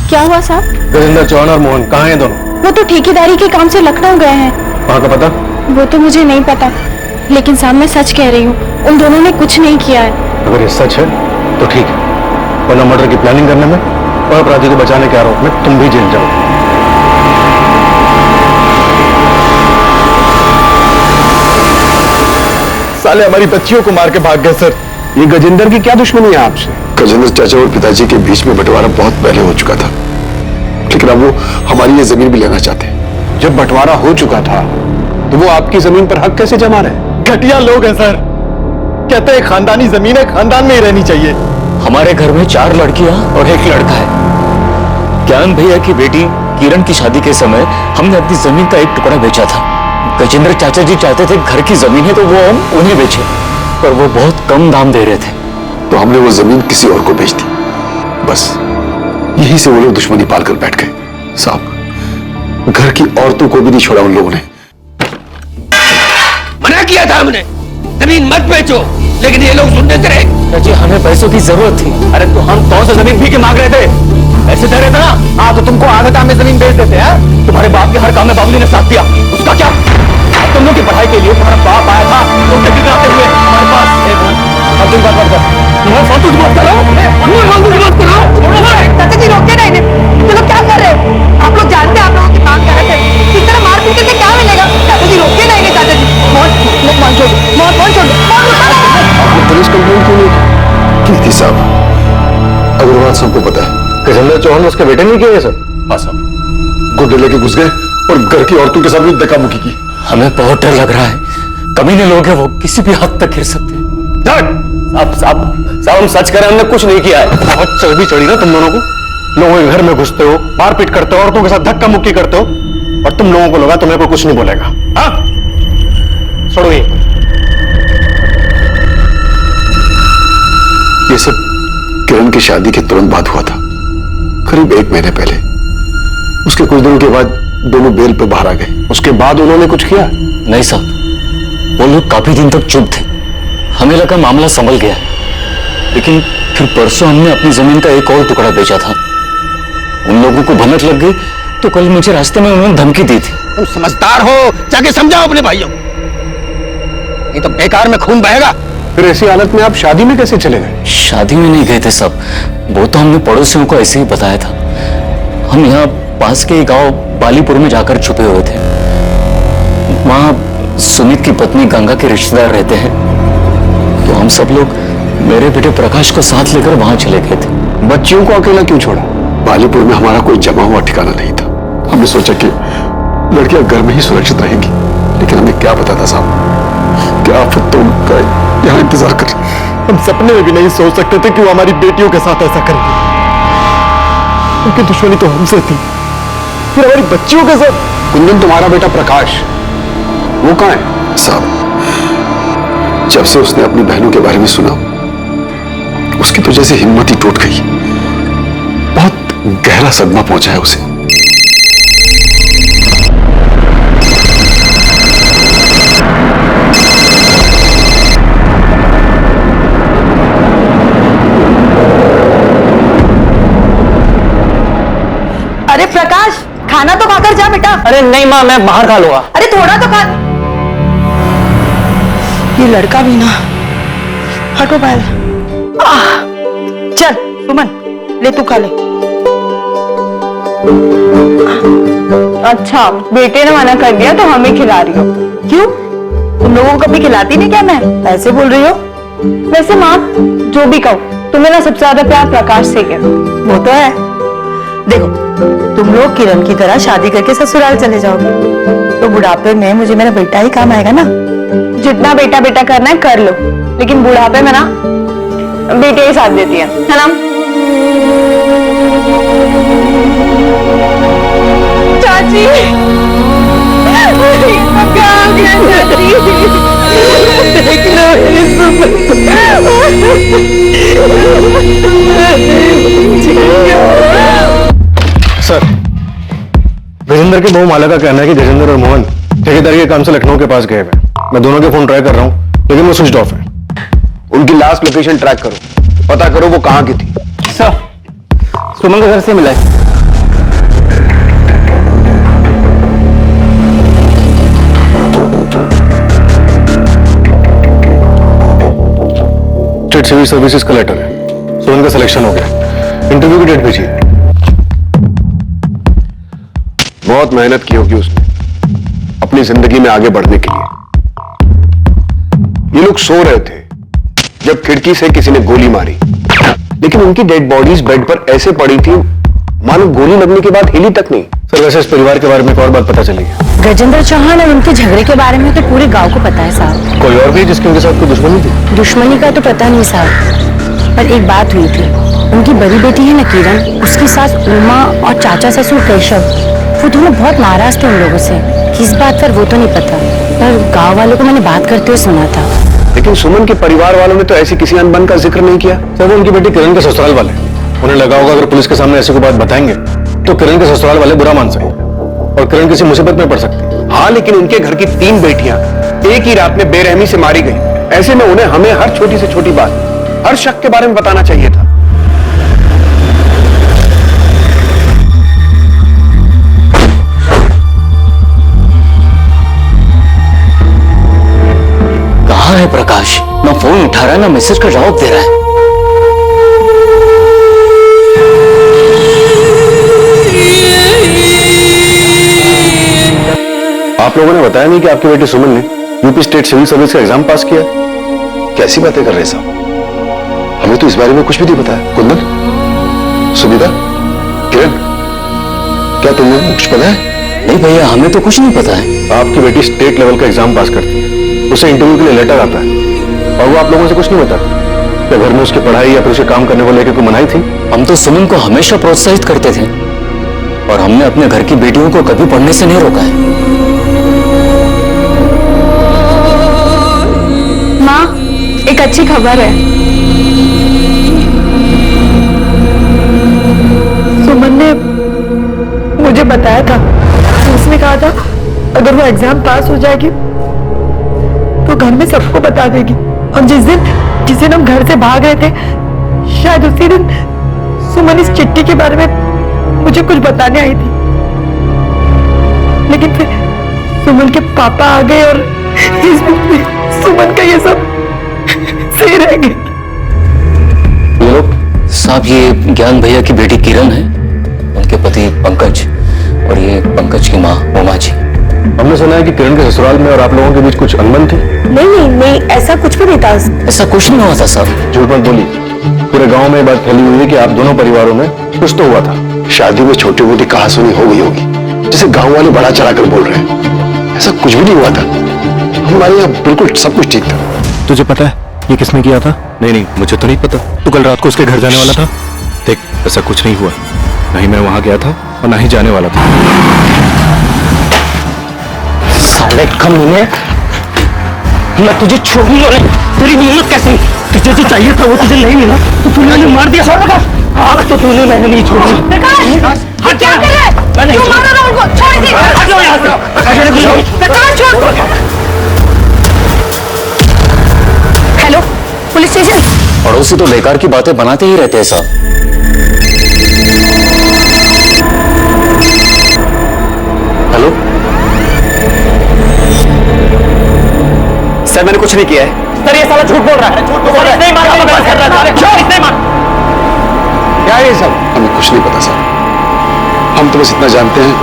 E: क्या हुआ साहब?
B: गजेंद्र चौहान और मोहन कहाँ हैं दोनों?
E: वो तो ठेकेदारी के काम से लखनऊ गए हैं।
B: वहाँ का पता?
E: वो तो मुझे नहीं पता, लेकिन साहब मैं सच कह रही हूँ, उन दोनों ने कुछ नहीं किया है।
B: अगर ये सच है तो ठीक है, वरना मर्डर की प्लानिंग करने में और अपराधी को बचाने के आरोप में तुम भी जेल जाओ। साले हमारी बच्चियों को मार के भाग गए सर। ये गजेंद्र की क्या दुश्मनी है आपसे?
L: गजेंद्र चाचा और पिताजी के बीच में बंटवारा बहुत पहले हो चुका था, लेकिन अब वो हमारी ये जमीन भी लेना चाहते हैं।
B: जब बंटवारा हो चुका था तो वो आपकी जमीन पर हक कैसे जमा रहे? घटिया लोग हैं सर। कहते हैं खानदानी जमीन है, खानदान में ही रहनी चाहिए।
H: हमारे घर में 4 लड़कियां और 1 लड़का है। ज्ञान भैया की बेटी किरण की शादी के समय हमने अपनी जमीन का एक टुकड़ा बेचा था। गजेंद्र चाचा जी चाहते थे घर की जमीन है तो वो हम उन्हें बेचे, पर वो बहुत कम दाम दे रहे थे,
L: तो हमने वो जमीन किसी और को बेच दी। बस यही से वो लोग दुश्मनी पालकर बैठ गए। साहब, घर की औरतों को भी नहीं छोड़ा उन लोगों ने।
I: मना किया था हमने, जमीन मत बेचो, लेकिन ये लोग सुनने तेरे।
H: चाची हमें पैसों की जरूरत थी।
G: अरे तो हम कौन सा जमीन भी के मांग रहे थे? ऐसे दे रहे थे ना। हाँ, तो तुमको आधे दाम में जमीन बेच देते हैं। तुम्हारे बाप के हर काम में बाबूजी ने साथ दिया, उसका क्या? अब तुम लोग की पढ़ाई के लिए तुम्हारा बाप आया था, तुम डिग्री कराते हुए हमारे पास। अब तुम बात कर, तुम्हारा फालतू की बात करो, फालतू की बात करो।
F: चाचा जी रोके नहीं, ये लोग क्या कर रहे हो? आप लोग जानते हैं आप लोगों की मांग कर रहे थे, इस तरह मार पीट करके क्या मिलेगा? चाचा जी रोके नहीं, चाचा जी। फोन छोड़ दो, फोन छोड़ दो।
L: पुलिस कंप्लेंट क्यों नहीं की थी साहब? अगर बात सबको पता है।
B: गजेंद्र चौहान उसके बेटे नहीं किए सर?
L: हाँ साहब, गुड्डे लेके घुस गए और घर की औरतों के साथ भी धक्का-मुक्की की।
H: हमें बहुत डर लग रहा है, कमीने लोग हैं, वो किसी भी हद तक गिर सकते हैं।
G: साहब हम सच करें, हमने कुछ नहीं किया है।
B: बहुत चर्बी चढ़ी ना तुम दोनों को। लोगों के घर में घुसते हो, मारपीट करते हो, औरतों के साथ धक्का मुक्की करते हो, और तुम लोगों को लगा तुम्हें कोई कुछ नहीं बोलेगा। हाँ, छोड़ो
L: ये सब किरण की शादी के तुरंत बाद हुआ था, करीब 1 महीने पहले। उसके कुछ दिनों के बाद दोनों बेल पे बाहर आ गए।
B: उसके बाद उन्होंने कुछ किया?
H: नहीं साहब, वो लोग काफी दिन तक चुप थे। हमें लगा मामला संभल गया है, लेकिन फिर परसों हमने अपनी जमीन का एक और टुकड़ा बेचा था। उन लोगों को भनक लग गई तो कल मुझे रास्ते में उन्होंने धमकी दी थी।
I: तुम समझदार हो, जाके समझाओ अपने भाइयों को, नहीं तो बेकार में खून बहेगा।
B: फिर ऐसी हालत में आप शादी में कैसे चले गए?
H: शादी में नहीं गए थे साहब, वो तो हमने पड़ोसियों को ऐसे ही बताया था। हम यहाँ पास के गांव बालीपुर में जाकर छुपे हुए थे। वहां सुमित की पत्नी गंगा के रिश्तेदार रहते हैं, तो हम सब लोग मेरे बेटे प्रकाश को साथ लेकर वहां चले गए थे।
B: बच्चियों को अकेला क्यों छोड़ा?
L: बालीपुर में हमारा कोई जमा हुआ ठिकाना नहीं था। हमने सोचा कि लड़कियां घर में ही सुरक्षित रहेंगी, लेकिन हमें क्या पता था साहब, क्या आफत तो उनका यहाँ इंतजार कर।
B: हम सपने में भी नहीं सोच सकते थे कि वो हमारी बेटियों के साथ ऐसा करेंगे। उनकी दुश्मनी तो हमसे थी, फिर हमारी बच्चियों के साथ। कुंदन, तुम्हारा बेटा प्रकाश वो कहाँ है?
L: साहब, जब से उसने अपनी बहनों के बारे में सुना, उसकी तो जैसे हिम्मत ही टूट गई। बहुत गहरा सदमा पहुंचा है उसे।
F: खाना तो खाकर जा बेटा।
J: अरे नहीं माँ, मैं बाहर खा लूंगा।
F: अरे थोड़ा तो खा। ये लड़का भी ना, हटो बैल। चल सुमन, ले तू खा ले। अच्छा, बेटे ने मना कर दिया तो हमें खिला रही हो? क्यों, तुम लोगों को कभी खिलाती नहीं क्या? मैं ऐसे बोल रही हो? वैसे माँ जो भी कहो, तुम्हें ना सबसे ज्यादा प्यार प्रकाश से है। वो तो है। देखो, तुम लोग किरण की तरह शादी करके ससुराल चले जाओगे तो बुढ़ापे में मुझे मेरा बेटा ही काम आएगा ना। जितना बेटा बेटा करना है कर लो, लेकिन बुढ़ापे में ना बेटे ही साथ देती है ना? चाची, देख लो
B: सर, गजेंद्र के बहू माला का कहना है कि गजेंद्र और मोहन ठेकेदारी के काम से लखनऊ के पास गए हैं। मैं दोनों के फोन ट्राई कर रहा हूँ लेकिन वो स्विच ऑफ है।
H: उनकी लास्ट लोकेशन ट्रैक करो, पता करो वो कहां की थी।
J: सर, सुमन के घर से मिला है।
B: स्टेट सिविल सर्विसेज का लेटर है, सुमन का सिलेक्शन हो गया। इंटरव्यू की डेट भेजिए।
L: बहुत मेहनत की होगी उसने अपनी जिंदगी में आगे बढ़ने के लिए। ये लोग सो रहे थे जब खिड़की से किसी ने गोली मारी, लेकिन उनकी डेड बॉडीज बेड पर ऐसे पड़ी थी मानो गोली लगने के बाद हिली तक नहीं।
B: सर, वैसे इस परिवार के बारे में एक और बात पता चली है।
M: गजेंद्र चौहान और उनके झगड़े के बारे में तो पूरे गांव को पता है साहब।
B: कोई और भी जिसकी उनके साथ कोई दुश्मनी थी?
M: दुश्मनी का तो पता नहीं साहब, पर एक बात हुई थी। उनकी बड़ी बेटी है ना किरण, उसकी सास उमा और चाचा ससुर केशव, वो दोनों बहुत नाराज थे उन लोगों से। किस बात पर वो तो नहीं पता, पर गांव वालों को मैंने बात करते हुए सुना था।
L: लेकिन सुमन के परिवार वालों ने तो ऐसी किसी अनबन का जिक्र नहीं किया।
B: सर, वो उनकी बेटी किरण के ससुराल वाले, उन्हें लगा होगा अगर पुलिस के सामने ऐसी कोई बात बताएंगे तो किरण के ससुराल वाले बुरा मान सकते और किरण किसी मुसीबत में पड़ सकती।
L: हाँ, लेकिन उनके घर की 3 बेटियां एक ही रात में बेरहमी से मारी गई। ऐसे में उन्हें हमें हर छोटी से छोटी बात, हर शक के बारे में बताना चाहिए था।
H: कहां है प्रकाश? ना फोन उठा रहा है ना मैसेज का जवाब दे रहा है।
B: आप लोगों ने बताया नहीं कि आपकी बेटी सुमन ने यूपी स्टेट सिविल सर्विस का एग्जाम पास किया?
L: कैसी बातें कर रहे हैं साहब, हमें तो इस बारे में कुछ भी नहीं बताया। कुंदन, सुनीता, किरण, क्या तुम्हें कुछ पता है?
H: नहीं भैया, हमें तो कुछ नहीं पता है।
B: आपकी बेटी स्टेट लेवल का एग्जाम पास करती है, उसे इंटरव्यू के लिए लेटर आता है और वो आप लोगों से कुछ नहीं बताती। क्या घर में उसकी पढ़ाई या फिर उसे काम करने को लेकर कोई मनाही थी?
H: हम तो सुमन को हमेशा प्रोत्साहित करते थे और हमने अपने घर की बेटियों को कभी पढ़ने से नहीं रोका है।
F: माँ, एक अच्छी खबर है। सुमन ने मुझे बताया था, उसने कहा था अगर वो एग्जाम पास हो जाएगी तो घर में सबको बता देगी। और जिस दिन हम घर से भाग रहे थे, शायद उसी दिन सुमन इस चिट्ठी के बारे में मुझे कुछ बताने आई थी, लेकिन फिर सुमन के पापा आ गए और इस बीच में सुमन का ये सब सही रह गया।
H: ये लोग साहब, ये ज्ञान भैया की बेटी किरण है, उनके पति पंकज और ये पंकज की माँ उमा जी।
B: हमने सुना है कि किरण के ससुराल में और आप लोगों के बीच कुछ अनबन थी।
F: नहीं, ऐसा कुछ भी नहीं था।
H: ऐसा कुछ नहीं हुआ था साहब।
B: झूठ मत बोली, पूरे गांव में ये बात फैली हुई है कि आप दोनों परिवारों में कुछ तो हुआ था।
L: शादी में छोटी मोटी कहासुनी हो गई होगी, जिसे गांव वाले बड़ा चढ़ाकर बोल रहे हैं। ऐसा कुछ भी नहीं हुआ था, हमारे यहाँ बिल्कुल सब कुछ ठीक था।
B: तुझे पता है ये किसने किया था? नहीं, मुझे तो नहीं पता। तू कल रात को उसके घर जाने वाला था? देख, ऐसा कुछ नहीं हुआ, ना ही मैं वहां गया था और ना ही जाने वाला था।
J: साले कमीने, मैं तुझे छोड़ूंगा नहीं। तेरी हिम्मत कैसे? तुझे जो चाहिए था वो तुझे नहीं मिला तो तूने मुझे मार दिया। आज तो तूने मैंने नहीं छोड़ी।
E: प्रकाश, क्या कर रहा है? क्यों मार रहा है उनको? छोड़ दे।
J: हटो यहाँ से।
E: प्रकाश, छोड़। Hello, police station.
H: पड़ोसी तो बेकार की बातें बनाते ही रहते हैं साहब। सर मैंने कुछ नहीं किया है। सर ये साला झूठ बोल रहा है। इसने ही मारा, इसने ही मारा।
L: क्या है ये सब? हमें कुछ नहीं पता सर। हम तो बस इतना जानते हैं,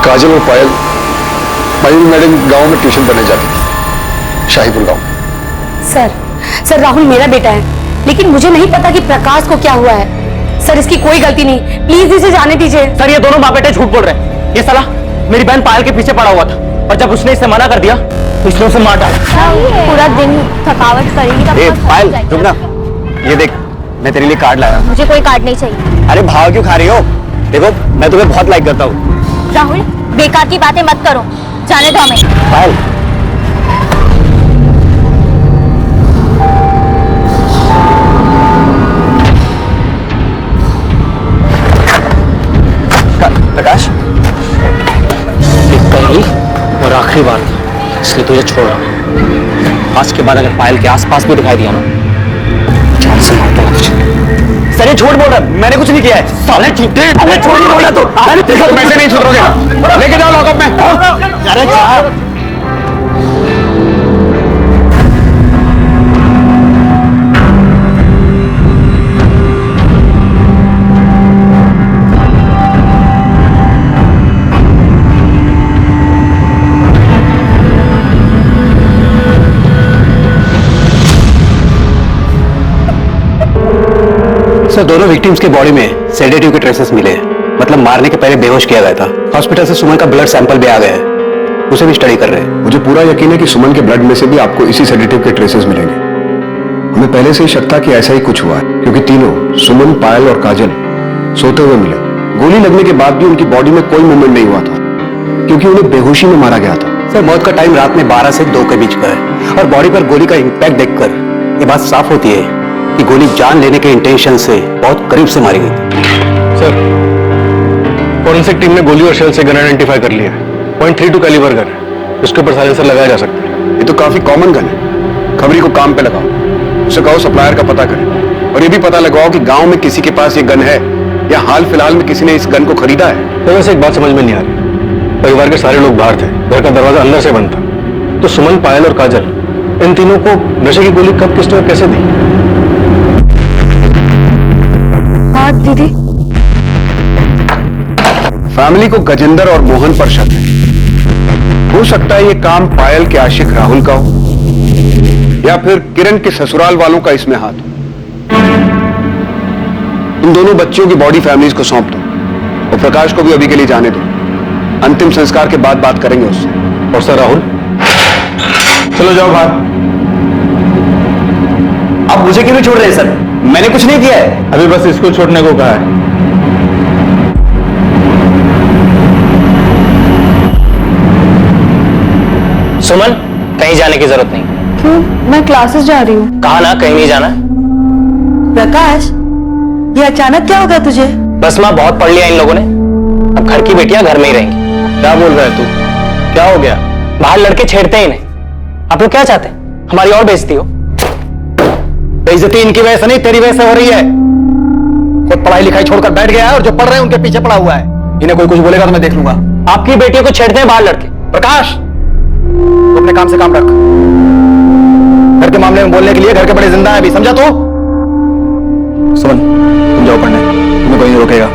L: काजल और पायल मयूर मैडम गांव में ट्यूशन पढ़ने जाती थी, शाहीपुर गांव।
M: सर राहुल मेरा बेटा है, लेकिन मुझे नहीं पता कि प्रकाश को क्या हुआ है। सर इसकी कोई गलती नहीं, प्लीज इसे जाने दीजिए।
H: सर ये दोनों बाप बेटे झूठ बोल रहे हैं। ये साला मेरी बहन पायल के पीछे पड़ा हुआ था और जब उसने इसे मना कर दिया तो इसने उसे मार डाला।
M: पूरा दिन थकावट करेगी।
H: पायल रुक ना, ये देख मैं तेरे लिए कार्ड लाया।
M: मुझे कोई कार्ड नहीं चाहिए।
H: अरे भाव क्यों खा रही हो? देखो मैं तुम्हें बहुत लाइक करता हूँ।
M: राहुल बेकार की बातें मत करो, जाने दो हमें।
H: पायल प्रकाश,
J: पहली और आखिरी बार इसलिए तुझे छोड़ रहा हूं। आज के बाद अगर पायल के आसपास भी दिखाई दिया ना, जान से मार दूंगा तुझे।
H: सर ये झूठ बोल रहा है, मैंने कुछ नहीं किया है। साले झूठे, अरे झूठ नहीं बोला तू। अरे तुम ऐसे नहीं सुधरोगे, लेके जाओ लॉकअप में। अरे जा। सर दोनों विक्टिम्स के बॉडी में सेडेटिव के ट्रेसेस मिले हैं, मतलब मारने के पहले बेहोश किया गया था। हॉस्पिटल से सुमन का ब्लड सैंपल भी आ गया है, उसे भी स्टडी कर रहे हैं।
L: मुझे पूरा यकीन है कि सुमन के ब्लड में से भी आपको इसी सेडेटिव के ट्रेसेस मिलेंगे। हमें पहले से ही शक था कि ऐसा ही कुछ हुआ है, क्योंकि तीनों सुमन, पायल और काजल सोते हुए मिले। गोली लगने के बाद भी उनकी बॉडी में कोई मूवमेंट नहीं हुआ था, क्योंकि उन्हें बेहोशी में मारा गया था।
H: सर मौत का टाइम रात में 12 से 2 के बीच का है और बॉडी पर गोली का इंपैक्ट देखकर ये बात साफ होती है कि गोली जान लेने के इंटेंशन से बहुत करीब से मारी गई थी।
B: सर फॉरेंसिक टीम ने गोली और शेल से गन आइडेंटिफाई कर लिया है। .32 कैलिबर गन है, इसके ऊपर साइलेंसर लगाया जा सकता है।
L: ये तो काफी कॉमन गन है। खबरी को काम पे लगाओ, उसे कहो सप्लायर का पता करे और ये भी पता लगाओ कि गांव में किसी के पास ये गन है या हाल फिलहाल में किसी ने इस गन को खरीदा है।
B: तो वैसे एक बात समझ में नहीं आ रही, परिवार के सारे लोग बाहर थे, घर का दरवाजा अंदर से बंद था, तो सुमन, पायल और काजल इन तीनों को नशे की गोली कब, किसने और कैसे दी?
M: हाँ दीदी।
L: फैमिली को गजेंद्र और मोहन पर शक है। हो सकता है ये काम पायल के आशिक राहुल का हो या फिर किरण के ससुराल वालों का इसमें हाथ हो। तुम दोनों बच्चियों की बॉडी फैमिलीज को सौंप दो और प्रकाश को भी अभी के लिए जाने दो। अंतिम संस्कार के बाद बात करेंगे उससे।
B: और सर राहुल,
H: चलो जाओ बाहर। आप मुझे क्यों नहीं छोड़ रहे सर? मैंने कुछ नहीं किया है।
B: अभी बस इसको छोड़ने को कहा है।
H: सुमन कहीं जाने की जरूरत नहीं।
E: क्यों? मैं क्लासेस जा रही हूँ।
H: कहा ना कहीं नहीं जाना।
E: प्रकाश, ये अचानक क्या हो गया तुझे?
H: बस माँ बहुत पढ़ लिया इन लोगों ने, अब घर की बेटियां घर में ही रहेंगी।
B: क्या बोल रहा है तू? क्या हो गया?
H: बाहर लड़के छेड़ते ही नहीं। आप लोग क्या चाहते हैं? हमारी और बेइज्जती हो? बेइज्जती इनकी वजह से नहीं, तेरी वजह से हो रही है। खुद पढ़ाई लिखाई छोड़कर बैठ गया है और जो पढ़ रहे हैं उनके पीछे पड़ा हुआ है। इन्हें कोई कुछ बोलेगा तो मैं देख लूंगा। आपकी बेटियों को छेड़ते हैं बाहर लड़के। प्रकाश, तो अपने काम से काम रख। घर के मामले में बोलने के लिए घर के बड़े जिंदा है अभी, समझा तू? सुमन तुम जाओ पढ़ने, तुम्हें कोई नहीं रोकेगा।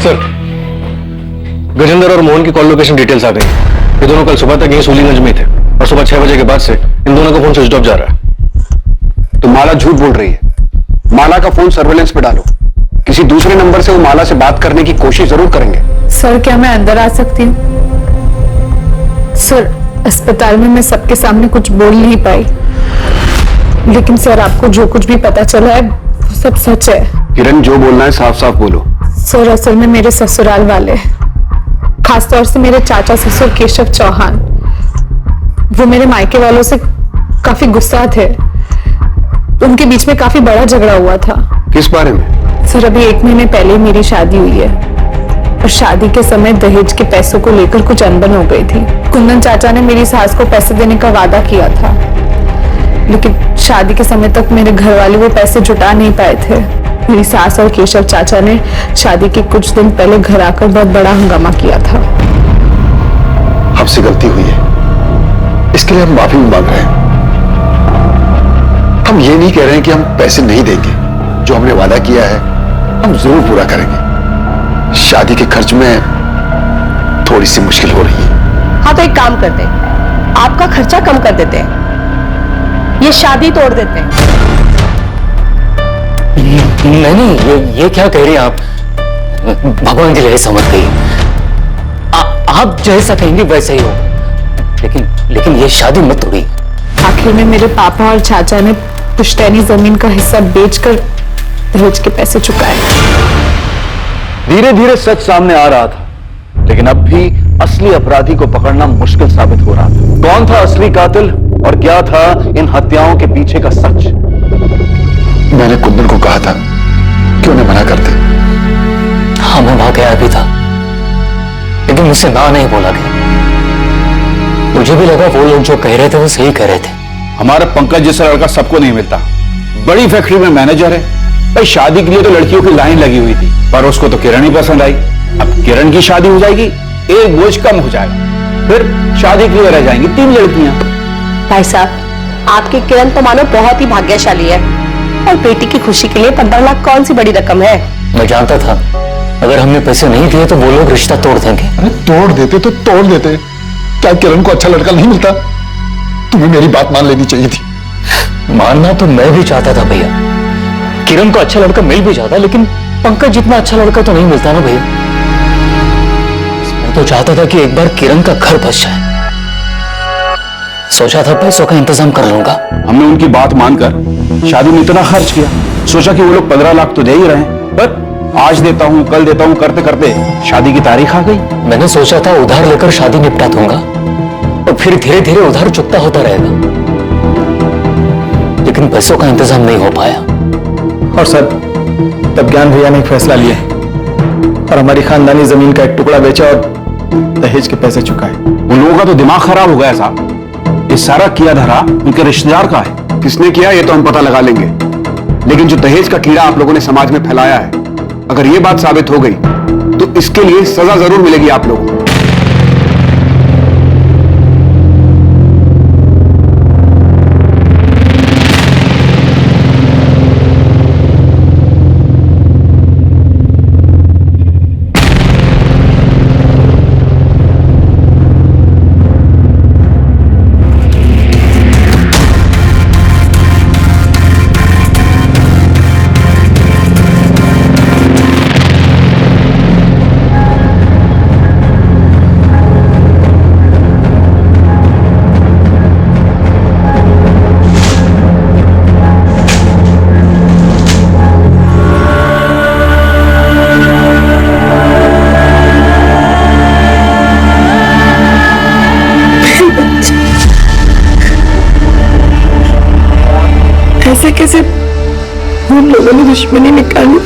B: सर गजेंद्र और मोहन की कॉल लोकेशन डिटेल्स आ गई। ये दोनों कल सुबह तक यहीं सूलीगंज में थे और सुबह 6 बजे के बाद से इन दोनों का फोन स्विच ऑफ जा रहा है।
L: तो माला झूठ बोल रही है। माला का फोन सर्वेलेंस पे डालो, किसी दूसरे नंबर से वो माला से बात करने की कोशिश जरूर करेंगे।
K: सर क्या मैं अंदर आ सकती हूँ? सर अस्पताल में मैं सबके सामने कुछ बोल नहीं पाई, लेकिन सर आपको जो कुछ भी पता चला है वो सब सच है।
L: किरण जो बोलना है साफ साफ बोलो।
K: सर असल में मेरे ससुराल वाले, खासतौर से मेरे चाचा ससुर केशव चौहान, वो मेरे मायके वालों से काफी गुस्सा थे। उनके बीच में काफी बड़ा झगड़ा हुआ था।
L: किस बारे में?
K: सर अभी 1 महीने पहले ही मेरी शादी हुई है और शादी के समय दहेज के पैसों को लेकर कुछ अनबन हो गई थी। कुंदन चाचा ने मेरी सास को पैसे देने का वादा किया था, लेकिन शादी के समय तक मेरे घर वाले वो पैसे जुटा नहीं पाए थे। मेरी सास और केशव चाचा ने शादी के कुछ दिन पहले घर आकर बहुत बड़ा हंगामा किया था।
L: हमसे गलती हुई है, इसके लिए हम माफी मांग रहे हैं। हम ये नहीं कह रहे हैं कि हम पैसे नहीं देंगे, जो हमने वादा किया है हम जरूर पूरा करेंगे। शादी के खर्च में थोड़ी सी मुश्किल हो रही है।
F: हाँ तो एक काम करते हैं, आपका खर्चा कम कर देते हैं, ये शादी तोड़ देते हैं।
H: नहीं, ये क्या कह रही हैं आप? भगवान की लहर समझ गई। आप जैसा कहेंगे वैसे ही हो, लेकिन ये शादी मत तोड़िए।
K: आखिर में मेरे पापा और चाचा ने पुश्तैनी जमीन का हिस्सा बेचकर दहेज के पैसे चुकाए।
H: धीरे धीरे सच सामने आ रहा था, लेकिन अब भी असली अपराधी को पकड़ना मुश्किल साबित हो रहा था। कौन था असली कातिल और क्या था इन हत्याओं के पीछे का सच?
L: मैंने कुंदन को कहा था कि उन्हें मना कर दे।
H: हाँ, मैं वहां गया भी था, लेकिन मुझसे ना नहीं बोला गया। मुझे भी लगा वो लोग जो कह रहे थे वो सही कह रहे थे।
L: हमारा पंकज जैसा लड़का सबको नहीं मिलता। बड़ी फैक्ट्री में मैनेजर है भाई। शादी के लिए तो लड़कियों की लाइन लगी हुई थी, पर उसको तो किरण ही पसंद आई। अब किरण की शादी हो जाएगी, एक बोझ कम हो जाएगा, फिर शादी के लिए रह जाएंगी 3 लड़कियां।
F: भाई साहब, आपकी किरण तो मानो बहुत ही भाग्यशाली है, और बेटी की खुशी के लिए 15 लाख कौन सी बड़ी रकम है।
H: मैं जानता था अगर हमने पैसे नहीं दिए तो वो लोग रिश्ता तोड़ देंगे।
L: अरे तोड़ देते तो तोड़ देते, क्या किरण को अच्छा लड़का नहीं मिलता? तुम्हें मेरी बात मान लेनी चाहिए थी।
H: मानना तो मैं भी चाहता था भैया, किरण को अच्छा लड़का मिल भी जाता, लेकिन पंकज जितना अच्छा लड़का तो नहीं मिलता ना भैया। मैं तो चाहता था कि एक बार किरण का घर बस जाए। सोचा था पैसों का इंतजाम कर लूंगा।
L: हमने उनकी बात मानकर शादी में इतना खर्च किया, सोचा कि वो लोग 15 लाख तो दे ही रहे हैं, पर आज देता हूं कल देता हूं करते करते शादी की तारीख आ गई।
H: मैंने सोचा था उधार लेकर शादी निपटा दूंगा और फिर धीरे धीरे उधार चुकता होता रहेगा, लेकिन पैसों का इंतजाम नहीं हो पाया।
I: और सर, तब ज्ञान भैया ने एक फैसला लिया और हमारी खानदानी जमीन का एक टुकड़ा बेचा और दहेज के पैसे चुकाए।
L: उन लोगों का तो दिमाग खराब हो गया साहब। ये सारा किया धरा उनके रिश्तेदार का है। किसने किया ये तो हम पता लगा लेंगे, लेकिन जो दहेज का कीड़ा आप लोगों ने समाज में फैलाया है, अगर ये बात साबित हो गई तो इसके लिए सजा जरूर मिलेगी आप लोगों को।
F: ऐसे कैसे हम लोगों ने दुश्मनी निकाली?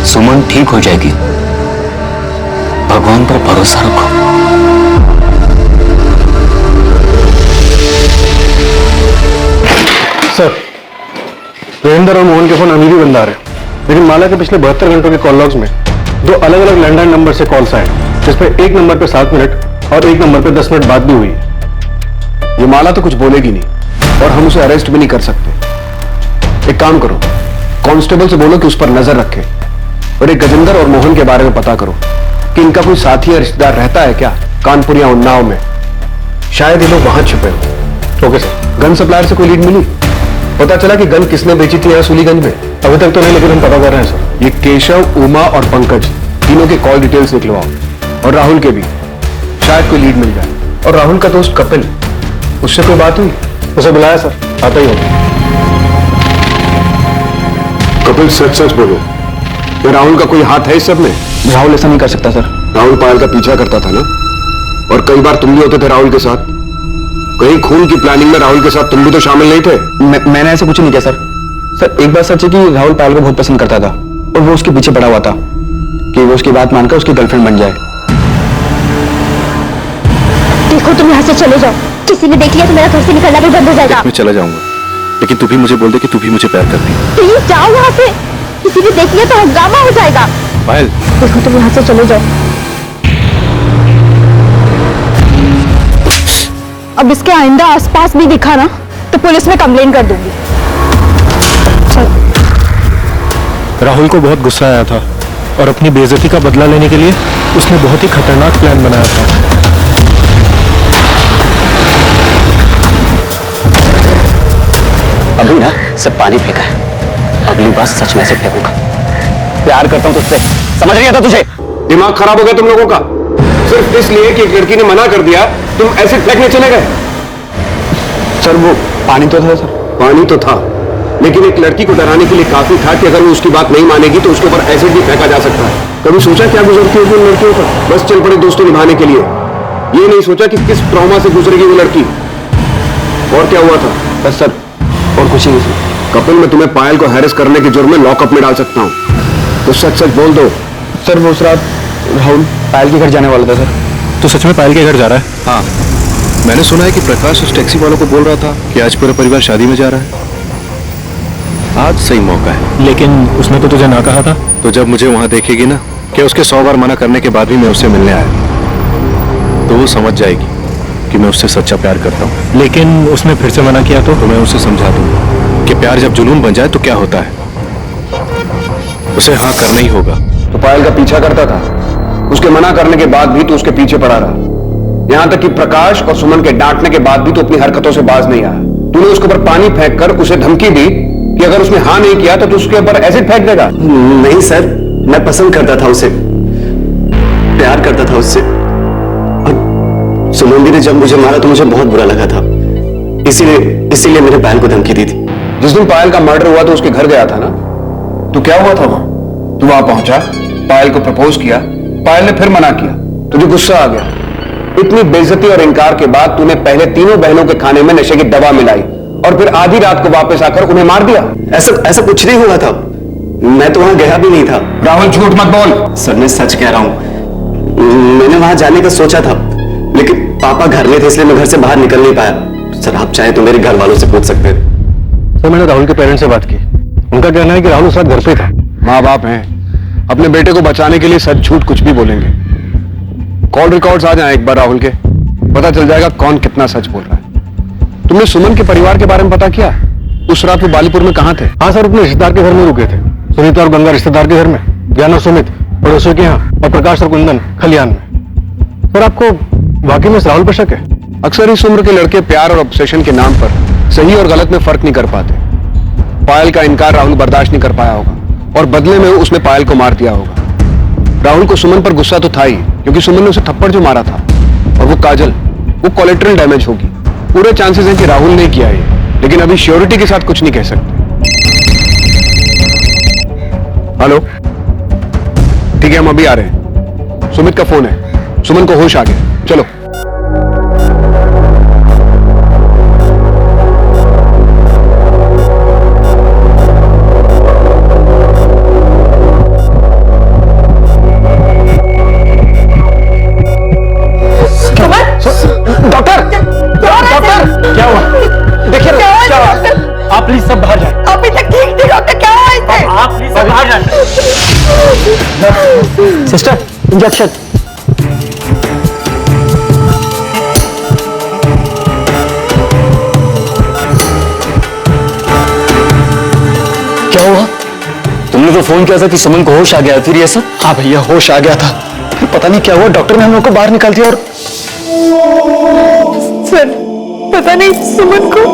H: सुमन ठीक हो जाएगी, भगवान पर भरोसा रखो।
B: सर, वीरेंद्र और मोहन के फोन अभी भी बंद आ रहे हैं, लेकिन माला के पिछले 72 घंटों के कॉल लॉग्स में 2 अलग अलग लैंडलाइन नंबर से कॉल्स आए, जिस पर एक नंबर पे 7 मिनट और एक नंबर पे 10 मिनट बात भी हुई है।
L: ये माला तो कुछ बोलेगी नहीं और हम उसे अरेस्ट भी नहीं कर सकते। एक काम करो, कांस्टेबल से बोलो कि उस पर नजर रखे और एक गजेंद्र और मोहन के बारे में पता करो कि इनका कोई साथी या रिश्तेदार रहता है क्या कानपुर या उन्नाव में। शायद ये लोग वहां छुपे हो।
B: Okay sir.
L: गन सप्लायर से कोई लीड मिली? पता चला कि गन किसने बेची थी यहाँ सूलीगंज में?
B: अभी तक तो नहीं, लेकिन हम पता कर रहे हैं सर।
L: ये केशव, उमा और पंकज तीनों के कॉल डिटेल्स निकलवाओ और राहुल के भी, शायद कोई लीड मिल जाए। और राहुल का दोस्त कपिल, उससे कोई बात हुई?
B: उसे बुलाया सर, आता ही होगा।
L: कपिल सच सच बोलो, क्या राहुल का कोई हाथ है इस सब में?
I: राहुल ऐसा नहीं कर सकता सर।
L: राहुल पायल का पीछा करता था ना, और कई बार तुम भी होते थे राहुल के साथ। कहीं खून की प्लानिंग में राहुल के साथ तुम भी तो शामिल नहीं थे?
I: मैंने ऐसा कुछ नहीं किया सर। सर, एक बात सच है कि राहुल पायल को बहुत पसंद करता था और वो उसके पीछे पड़ा हुआ था।
H: कि वो उसकी बात मानकर उसकी गर्लफ्रेंड बन जाए।
M: देखो तुम यहाँ से चले जाओ, किसी ने देख लिया तो मेरा घर से निकलना भी बंद हो जाएगा।
H: मैं चला जाऊंगा, लेकिन तू भी मुझे बोल दे कि तू भी मुझे प्यार करती है।
M: प्लीज जाओ यहाँ से, किसी ने देख लिया तो हंगामा हो जाएगा।
H: पायल,
M: देखो तुम यहाँ से चले जाओ।
K: अब इसके आइंदा आसपास भी दिखा ना तो पुलिस में कंप्लेन कर दूंगी।
B: राहुल को बहुत गुस्सा आया था और अपनी बेइज्जती का बदला लेने के लिए उसने बहुत ही खतरनाक प्लान बनाया था।
G: अभी ना सब पानी फेंका है, अगली बार सच में से फेंकूंगा। प्यार करता हूं तुझसे, समझ नहीं आता तुझे?
L: दिमाग खराब हो गया तुम लोगों का? सिर्फ इसलिए कि एक लड़की ने मना कर दिया तुम एसिड फेंकने चले गए?
H: सर वो पानी तो था सर।
L: पानी तो था, लेकिन एक लड़की को डराने के लिए काफी था कि अगर वो उसकी बात नहीं मानेगी तो उसके ऊपर एसिड भी फेंका जा सकता है। कभी सोचा क्या गुजरती होगी उन लड़कियों पर? बस चल पड़े दोस्ती निभाने के लिए, ये नहीं सोचा कि किस ट्रॉमा से गुजरेगी वो लड़की। और क्या हुआ था?
H: बस सर, और कुछ नहीं सर।
L: कपिल, मैं तुम्हें पायल को हैरेस करने के जुर्म में लॉकअप में डाल सकता हूँ, तो सच सच बोल दो।
H: सर वो उस रात राहुल पायल के घर जाने वाला था सर।
B: तो सच में पायल के घर जा रहा है?
H: हाँ, मैंने सुना है कि प्रकाश उस टैक्सी वालों को बोल रहा था कि आज पूरा परिवार शादी में जा रहा है। आज सही मौका है।
B: लेकिन उसने तो तुझे ना कहा था।
H: तो जब मुझे वहां देखेगी ना कि उसके 100 बार मना करने के बाद भी मैं उससे मिलने आया, तो वो समझ जाएगी कि मैं उससे सच्चा प्यार करता हूँ।
B: लेकिन उसने फिर से मना किया तो
H: मैं उसे समझा दूंगा कि प्यार जब जुनून बन जाए तो क्या होता है, उसे हाँ करना ही होगा।
L: तो पायल का पीछा करता था, उसके मना करने के बाद भी तो उसके पीछे पड़ा रहा, यहां तक कि प्रकाश और सुमन के डांटने के बाद भी तो अपनी हरकतों से बाज नहीं आया। तूने उसके ऊपर पानी फेंककर उसे धमकी दी कि अगर उसने हाँ नहीं किया तो तू उसके ऊपर एसिड फेंक देगा।
G: नहीं सर, मैं पसंद करता था उसे, प्यार करता था उससे। और सुमन ने जब मुझे मारा तो मुझे बहुत बुरा लगा था, इसीलिए मैंने पायल को धमकी दी थी।
L: जिस दिन पायल का मर्डर हुआ तो उसके घर गया था ना, तो क्या हुआ था वहां? तू वहां पहुंचा, पायल को प्रपोज किया, पायल ने फिर मना किया, तुझे गुस्सा आ गया। इतनी बेइज्जती और इनकार के बाद तूने पहले तीनों बहनों के खाने में नशे की दवा मिलाई और फिर आधी रात को वापस आकर उन्हें मार दिया।
G: ऐसा कुछ नहीं हुआ था, मैं तो वहां गया भी नहीं था।
L: राहुल झूठ मत बोल।
G: सर मैं सच कह रहा हूं, मैंने वहां जाने का सोचा था, लेकिन पापा घर में थे इसलिए मैं घर से बाहर निकल नहीं पाया। सर आप चाहे तो मेरे घर वालों से पूछ सकते हैं।
B: तो मैंने राहुल के पेरेंट्स से बात की, उनका कहना है कि राहुल उस रात घर पे था।
L: माँ बाप हैं, अपने बेटे को बचाने के लिए सच झूठ कुछ भी बोलेंगे। कॉल रिकॉर्ड्स आ जाएं एक बार राहुल के, पता चल जाएगा कौन कितना सच बोल रहा है। तुमने सुमन के परिवार के बारे में पता किया? उस रात वो बालीपुर में कहां थे?
B: हाँ सर, अपने रिश्तेदार के घर में रुके थे। सुनीता और गंगा रिश्तेदार के घर में, ज्ञान और सुमित पड़ोसियों के यहाँ, और प्रकाश और कुंदन खलियान में। सर आपको वाकई में राहुल पर शक है?
L: अक्सर इस उम्र के लड़के प्यार और ऑब्सेशन के नाम पर सही और गलत में फर्क नहीं कर पाते। पायल का इनकार राहुल बर्दाश्त नहीं कर पाया होगा और बदले में उसने पायल को मार दिया होगा। राहुल को सुमन पर गुस्सा तो था ही, क्योंकि सुमन ने उसे थप्पड़ जो मारा था, और वो काजल, वो कोलेट्रल डैमेज होगी। पूरे चांसेस हैं कि राहुल ने किया है, लेकिन अभी श्योरिटी के साथ कुछ नहीं कह सकते। हेलो, ठीक है हम अभी आ रहे हैं। सुमित का फोन है, सुमन को होश आ गया, चलो।
B: प्लीज सब बाहर जाए।
F: अभी तक ठीक नहीं डॉक्टर, क्या हुआ इसे?
B: आप प्लीज सब बाहर जाए। Sister injection.
G: क्या हुआ? तुमने तो फोन किया था कि सुमन को होश आ गया, फिर ये सब?
H: हाँ भैया, होश आ गया था, फिर पता नहीं क्या हुआ, डॉक्टर ने हम लोग को बाहर निकाल दिया। और
F: सर पता नहीं सुमन को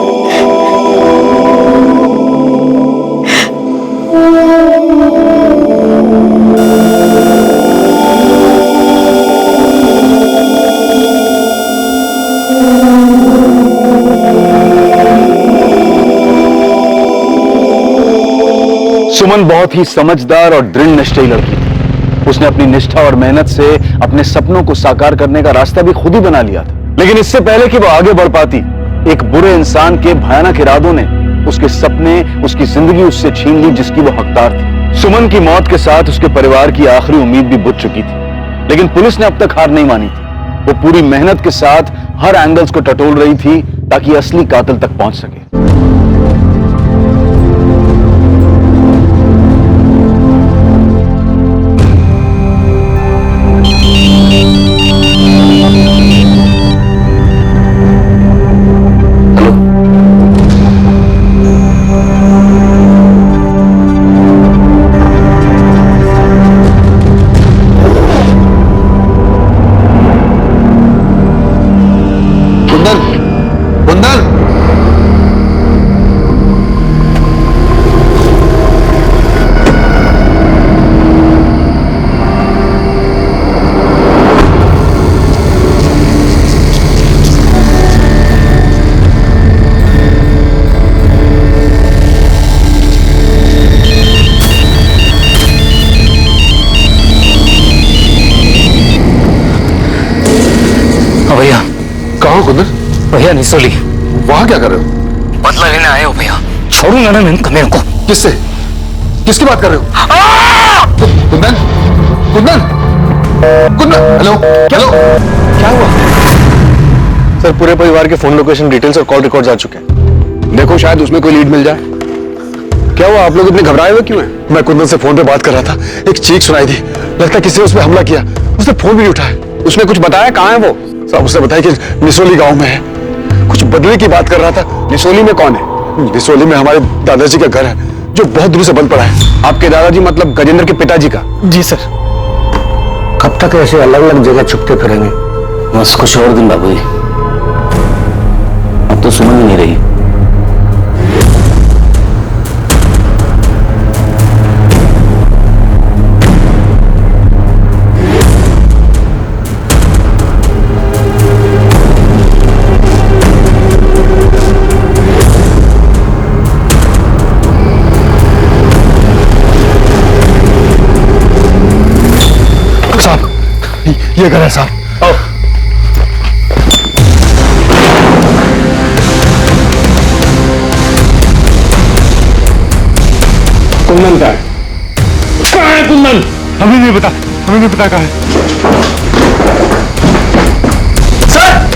H: सुमन बहुत ही समझदार और दृढ़ निश्चयी लड़की थी। उसने अपनी निष्ठा और मेहनत से अपने सपनों को साकार करने का रास्ता भी खुद ही बना लिया था। लेकिन इससे पहले कि वो आगे बढ़ पाती, एक बुरे इंसान के भयानक इरादों ने उसके सपने, उसकी जिंदगी उससे छीन ली जिसकी वो हकदार थी। सुमन की मौत के साथ उसके परिवार की आखिरी उम्मीद भी बुझ चुकी थी, लेकिन पुलिस ने अब तक हार नहीं मानी थी। वो पूरी मेहनत के साथ हर एंगल्स को टटोल रही थी ताकि असली कातिल तक पहुंच सके। भैया
L: कहाँ हो कुंदन?
H: भैया निसोली।
L: वहां क्या कर रहे हो?
H: बदला लेने आए हो भैया। छोड़ूंगा ना मैं कमेरों को।
L: किससे? किसकी बात कर रहे हो? कुंदन, कुंदन, कुंदन, हेलो, हेलो,
B: क्या हुआ? सर पूरे परिवार के फोन लोकेशन डिटेल्स और कॉल रिकॉर्ड्स आ चुके हैं।
L: देखो शायद उसमें कोई लीड मिल जाए। क्या हुआ, आप लोग इतने घबराए हुए क्यों हैं?
B: मैं कुंदन से फोन पे बात कर रहा था, एक चीख सुनाई दी, लगता है किसी ने उस पर हमला किया। उसने फोन भी नहीं उठाया।
L: उसने कुछ बताया? कहाँ है वो?
B: साहब उसने बताया कि निसोली गांव में है, कुछ बदले की बात कर रहा था।
L: निसोली में कौन है?
B: निसोली में हमारे दादाजी का घर है जो बहुत दूर से बंद पड़ा है।
L: आपके दादाजी मतलब गजेंद्र के पिताजी का?
B: जी सर।
J: कब तक ऐसे अलग अलग जगह छुपते फिरेंगे?
G: बस कुछ और दिन बाबू जी, अब तो सुमन ही नहीं रही।
B: ये घर है साहब।
L: कुंदन का है? कहाँ है कुंदन?
B: हमें नहीं पता, हमें नहीं पता कहाँ है। सर!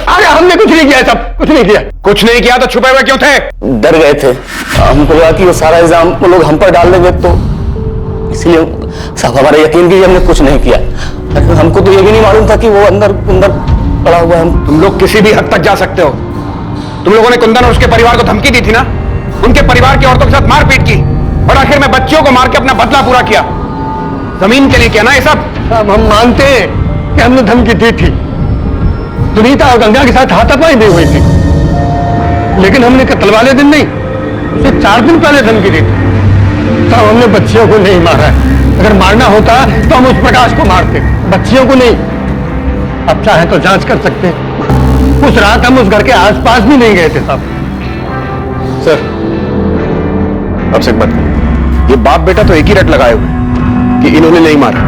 L: अरे हमने कुछ नहीं किया साहब, कुछ नहीं किया। कुछ नहीं किया तो छुपे हुए क्यों थे?
G: डर गए थे, हमको लगा कि वो सारा इल्जाम वो लोग हम पर डाल देंगे, तो इसलिए साहब हमारा यकीन भी हमने कुछ नहीं किया। हमको तो ये भी नहीं मालूम था कि वो अंदर अंदर पड़ा हुआ है।
L: तुम लोग किसी भी हद तक जा सकते हो। तुम लोगों ने कुंदन और उसके परिवार को धमकी दी थी ना, उनके परिवार की औरतों के साथ मारपीट की और आखिर में बच्चियों को मार के अपना बदला पूरा किया। जमीन के लिए किया ना ये सब?
B: हम मानते हैं कि हमने धमकी दी थी, सुनीता और गंगा के साथ हाथापाई भी हुई थी, लेकिन हमने कत्ल वाले दिन नहीं, उसे 4 दिन पहले धमकी दी थी। तब हमने बच्चियों को नहीं मारा है। अगर मारना होता तो हम उस प्रकाश को मारते, बच्चियों को नहीं। अब चाहे तो जांच कर सकते। उस रात हम उस घर के आसपास भी नहीं गए थे साहब।
L: सर अब से मत, ये बाप बेटा तो एक ही रट लगाए हुए कि इन्होंने नहीं मारा।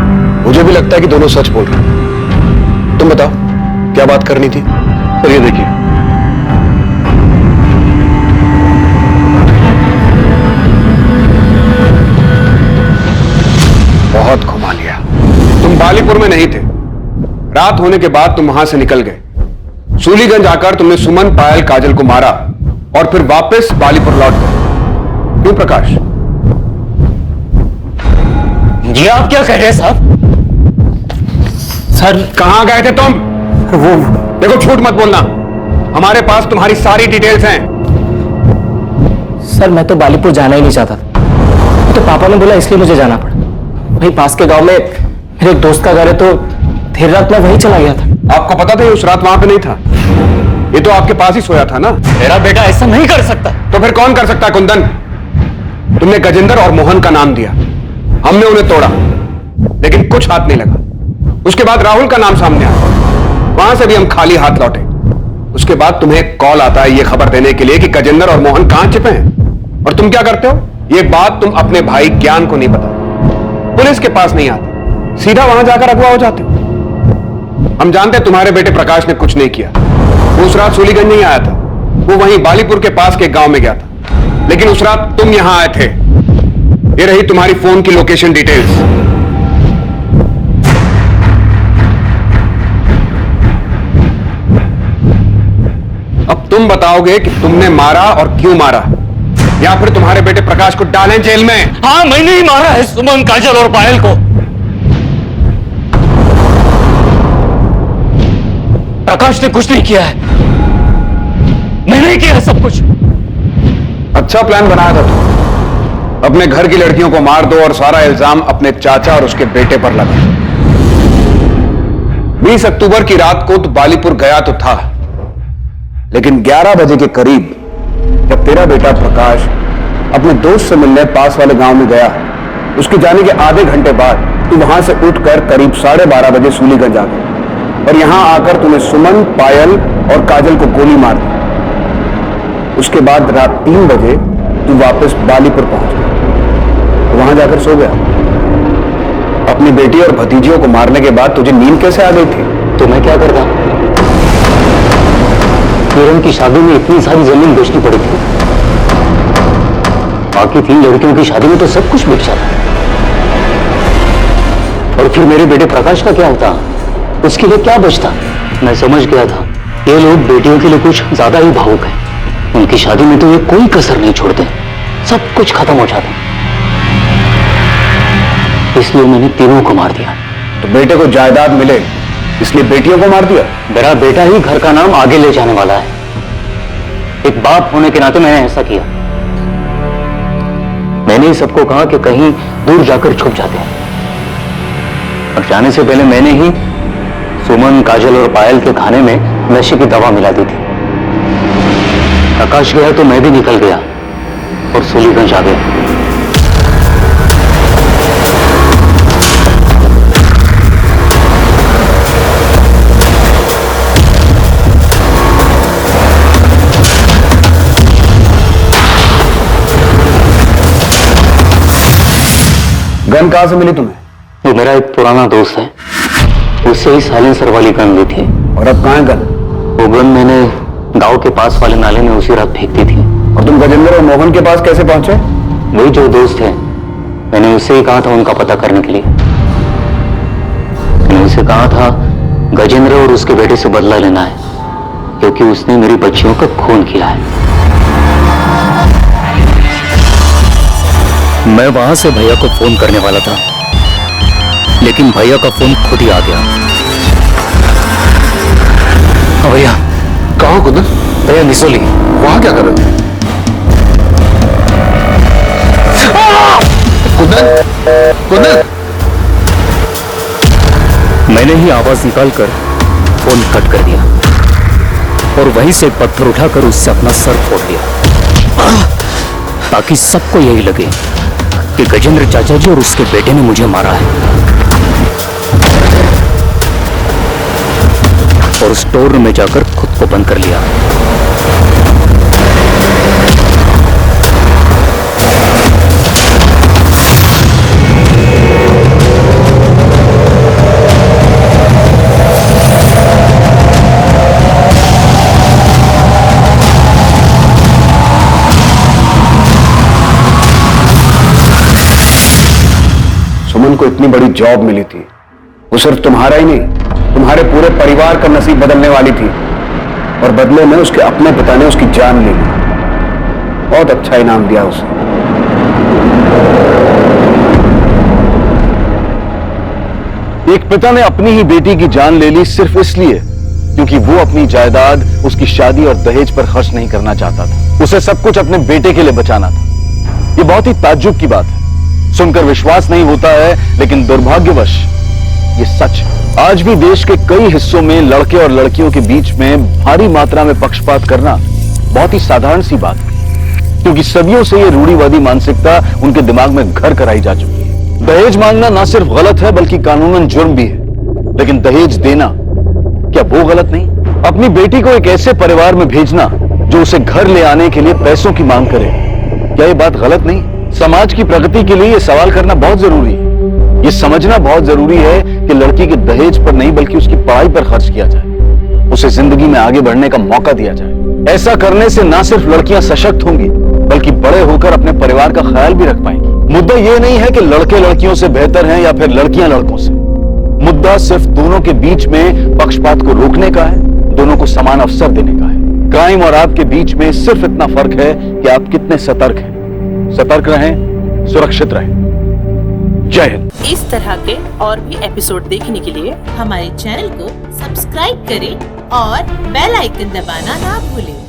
L: मुझे भी लगता है कि दोनों सच बोल रहे हैं। तुम बताओ क्या बात करनी थी?
B: सर ये देखिए,
L: बहुत घुमा लिया। तुम बालीपुर में नहीं थे, रात होने के बाद तुम वहां से निकल गए। सूलीगंज आकर तुमने सुमन, पायल, काजल को मारा और फिर वापस बालीपुर लौट गए। क्यों प्रकाश?
J: जी आप क्या कह रहे हैं साहब?
L: सर कहां गए थे तुम?
J: वो
L: देखो झूठ मत बोलना, हमारे पास तुम्हारी सारी डिटेल्स हैं।
J: सर मैं तो बालीपुर जाना ही नहीं चाहता था, तो पापा ने बोला इसलिए मुझे जाना पड़ा। वही पास के गांव में मेरे एक दोस्त का घर है, तो देर रात में वहीं चला गया था।
L: आपको पता था ये उस रात वहां पे नहीं था? ये तो आपके पास ही सोया था ना?
J: मेरा बेटा ऐसा नहीं कर सकता।
L: तो फिर कौन कर सकता है कुंदन? तुमने गजेंद्र और मोहन का नाम दिया, हमने उन्हें तोड़ा, लेकिन कुछ हाथ नहीं लगा। उसके बाद राहुल का नाम सामने आया, वहां से भी हम खाली हाथ लौटे। उसके बाद तुम्हें कॉल आता है यह खबर देने के लिए कि गजेंद्र और मोहन कहां छिपे हैं, और तुम क्या करते हो? यह बात तुम अपने भाई ज्ञान को नहीं बताते, पुलिस के पास नहीं आते, सीधा वहां जाकर अगवा हो जाते हो। हम जानते हैं तुम्हारे बेटे प्रकाश ने कुछ नहीं किया। वो उस रात सूलीगंज नहीं आया था, वो वहीं बालीपुर के पास के गांव में गया था, लेकिन उस रात तुम यहां आए थे। ये रही तुम्हारी फोन की लोकेशन डिटेल्स। अब तुम बताओगे कि तुमने मारा और क्यों मारा, या फिर तुम्हारे बेटे प्रकाश को डालें जेल में।
G: हाँ, मैंने ही मारा है सुमन, काजल और पायल को। प्रकाश ने कुछ नहीं किया है, मैंने ही किया है सब कुछ।
L: अच्छा प्लान बनाया था तुम, अपने घर की लड़कियों को मार दो और सारा इल्जाम अपने चाचा और उसके बेटे पर लगा। 20 अक्टूबर की रात को तो बालीपुर गया तो था, लेकिन 11 बजे के करीब जब तेरा बेटा प्रकाश अपने दोस्त से मिलने पास वाले गांव में गया, उसके जाने के आधे घंटे बाद तू वहां से उठकर करीब 12:30 बजे सूलीगंज आ गया, और यहां आकर तूने सुमन, पायल और काजल को गोली मार दी। उसके बाद रात 3 बजे तू वापस बालीपुर पहुंच गया, वहां जाकर सो गया। अपनी बेटी और भतीजियों को मारने के बाद तुझे नींद कैसे आ गई थी?
G: तो मैं क्या करता? किरण की शादी में इतनी सारी जमीन बेचनी पड़ी थी, बाकी 3 लड़कियों की शादी में तो सब कुछ बेच जाता। और फिर मेरे बेटे प्रकाश का क्या होता? उसके लिए क्या बचता? मैं समझ गया था ये लोग बेटियों के लिए कुछ ज्यादा ही भावुक हैं। उनकी शादी में तो ये कोई कसर नहीं छोड़ते, सब कुछ खत्म हो जाता। इसलिए मैंने तीनों को मार दिया।
L: तो बेटे को जायदाद मिले इसलिए बेटियों को मार दिया?
G: मेरा बेटा ही घर का नाम आगे ले जाने वाला है, एक बाप होने के नाते मैंने ऐसा किया। मैंने ही सबको कहा कि कहीं दूर जाकर छुप जाते हैं, और जाने से पहले मैंने ही सुमन, काजल और पायल के खाने में नशे की दवा मिला दी थी। प्रकाश गया तो मैं भी निकल गया और सूलीगंज आ गया।
L: गन कहां से मिली तुम्हें?
G: वो मेरा एक पुराना दोस्त है, उससे ही साइलेंसर वाली गन ली थी।
L: और अब कहां है गन?
G: वो गन मैंने गांव के पास वाले नाले में उसी रात फेंक दी थी।
L: और तुम गजेंद्र और मोहन के पास कैसे पहुंचे?
G: वही जो दोस्त है, मैंने उससे ही कहा था उनका पता करने के लिए। मैंने उसे कहा था गजेंद्र और उसके बेटे से बदला लेना है, क्योंकि उसने मेरी बच्चियों का खून किया है।
H: मैं वहां से भैया को फोन करने वाला था, लेकिन भैया का फोन खुद ही आ गया। भैया
L: कहाँ हो कुंदन?
H: भैया निसोली।
L: वहां क्या कर रहे थे? कुंदन, कुंदन!
H: मैंने ही आवाज निकालकर फोन कट कर दिया और वहीं से एक पत्थर उठाकर उससे अपना सर फोड़ दिया, ताकि सबको यही लगे कि गजेंद्र चाचा जी और उसके बेटे ने मुझे मारा है। और स्टोर रूम में जाकर खुद को बंद कर लिया।
L: सुमन को इतनी बड़ी जॉब मिली थी, वो सिर्फ तुम्हारा ही नहीं, तुम्हारे पूरे परिवार का नसीब बदलने वाली थी, और बदले में उसके अपने पिता ने उसकी जान ले ली। बहुत अच्छा इनाम दिया उसे।
A: एक पिता ने अपनी ही बेटी की जान ले ली सिर्फ इसलिए क्योंकि वो अपनी जायदाद, उसकी शादी और दहेज पर खर्च नहीं करना चाहता था। उसे सब कुछ अपने बेटे के लिए बचाना था। ये बहुत ही ताज्जुब की बात है, सुनकर विश्वास नहीं होता है, लेकिन दुर्भाग्यवश ये सच है। आज भी देश के कई हिस्सों में लड़के और लड़कियों के बीच में भारी मात्रा में पक्षपात करना बहुत ही साधारण सी बात है, क्योंकि सदियों से ये रूढ़िवादी मानसिकता उनके दिमाग में घर कराई जा चुकी है। दहेज मांगना ना सिर्फ गलत है बल्कि कानूनन जुर्म भी है, लेकिन दहेज देना क्या वो गलत नहीं?
H: अपनी बेटी को एक ऐसे परिवार में भेजना जो उसे घर ले आने के लिए पैसों की मांग करे, क्या ये बात गलत नहीं? समाज की प्रगति के लिए ये सवाल करना बहुत जरूरी है। ये समझना बहुत जरूरी है कि लड़की के दहेज पर नहीं बल्कि उसकी पढ़ाई पर खर्च किया जाए, उसे जिंदगी में आगे बढ़ने का मौका दिया जाए। ऐसा करने से ना सिर्फ लड़कियां सशक्त होंगी बल्कि बड़े होकर अपने परिवार का ख्याल भी रख पाएंगी। मुद्दा ये नहीं है कि लड़के लड़कियों से बेहतर हैं या फिर लड़कियां लड़कों से। मुद्दा सिर्फ दोनों के बीच में पक्षपात को रोकने का है, दोनों को समान अवसर देने का है। क्राइम और आपके बीच में सिर्फ इतना फर्क है कि आप कितने सतर्क हैं। सतर्क रहें, सुरक्षित रहें। जय हिंद।
N: इस तरह के और भी एपिसोड देखने के लिए हमारे चैनल को सब्सक्राइब करें और बेल आइकन दबाना ना भूलें।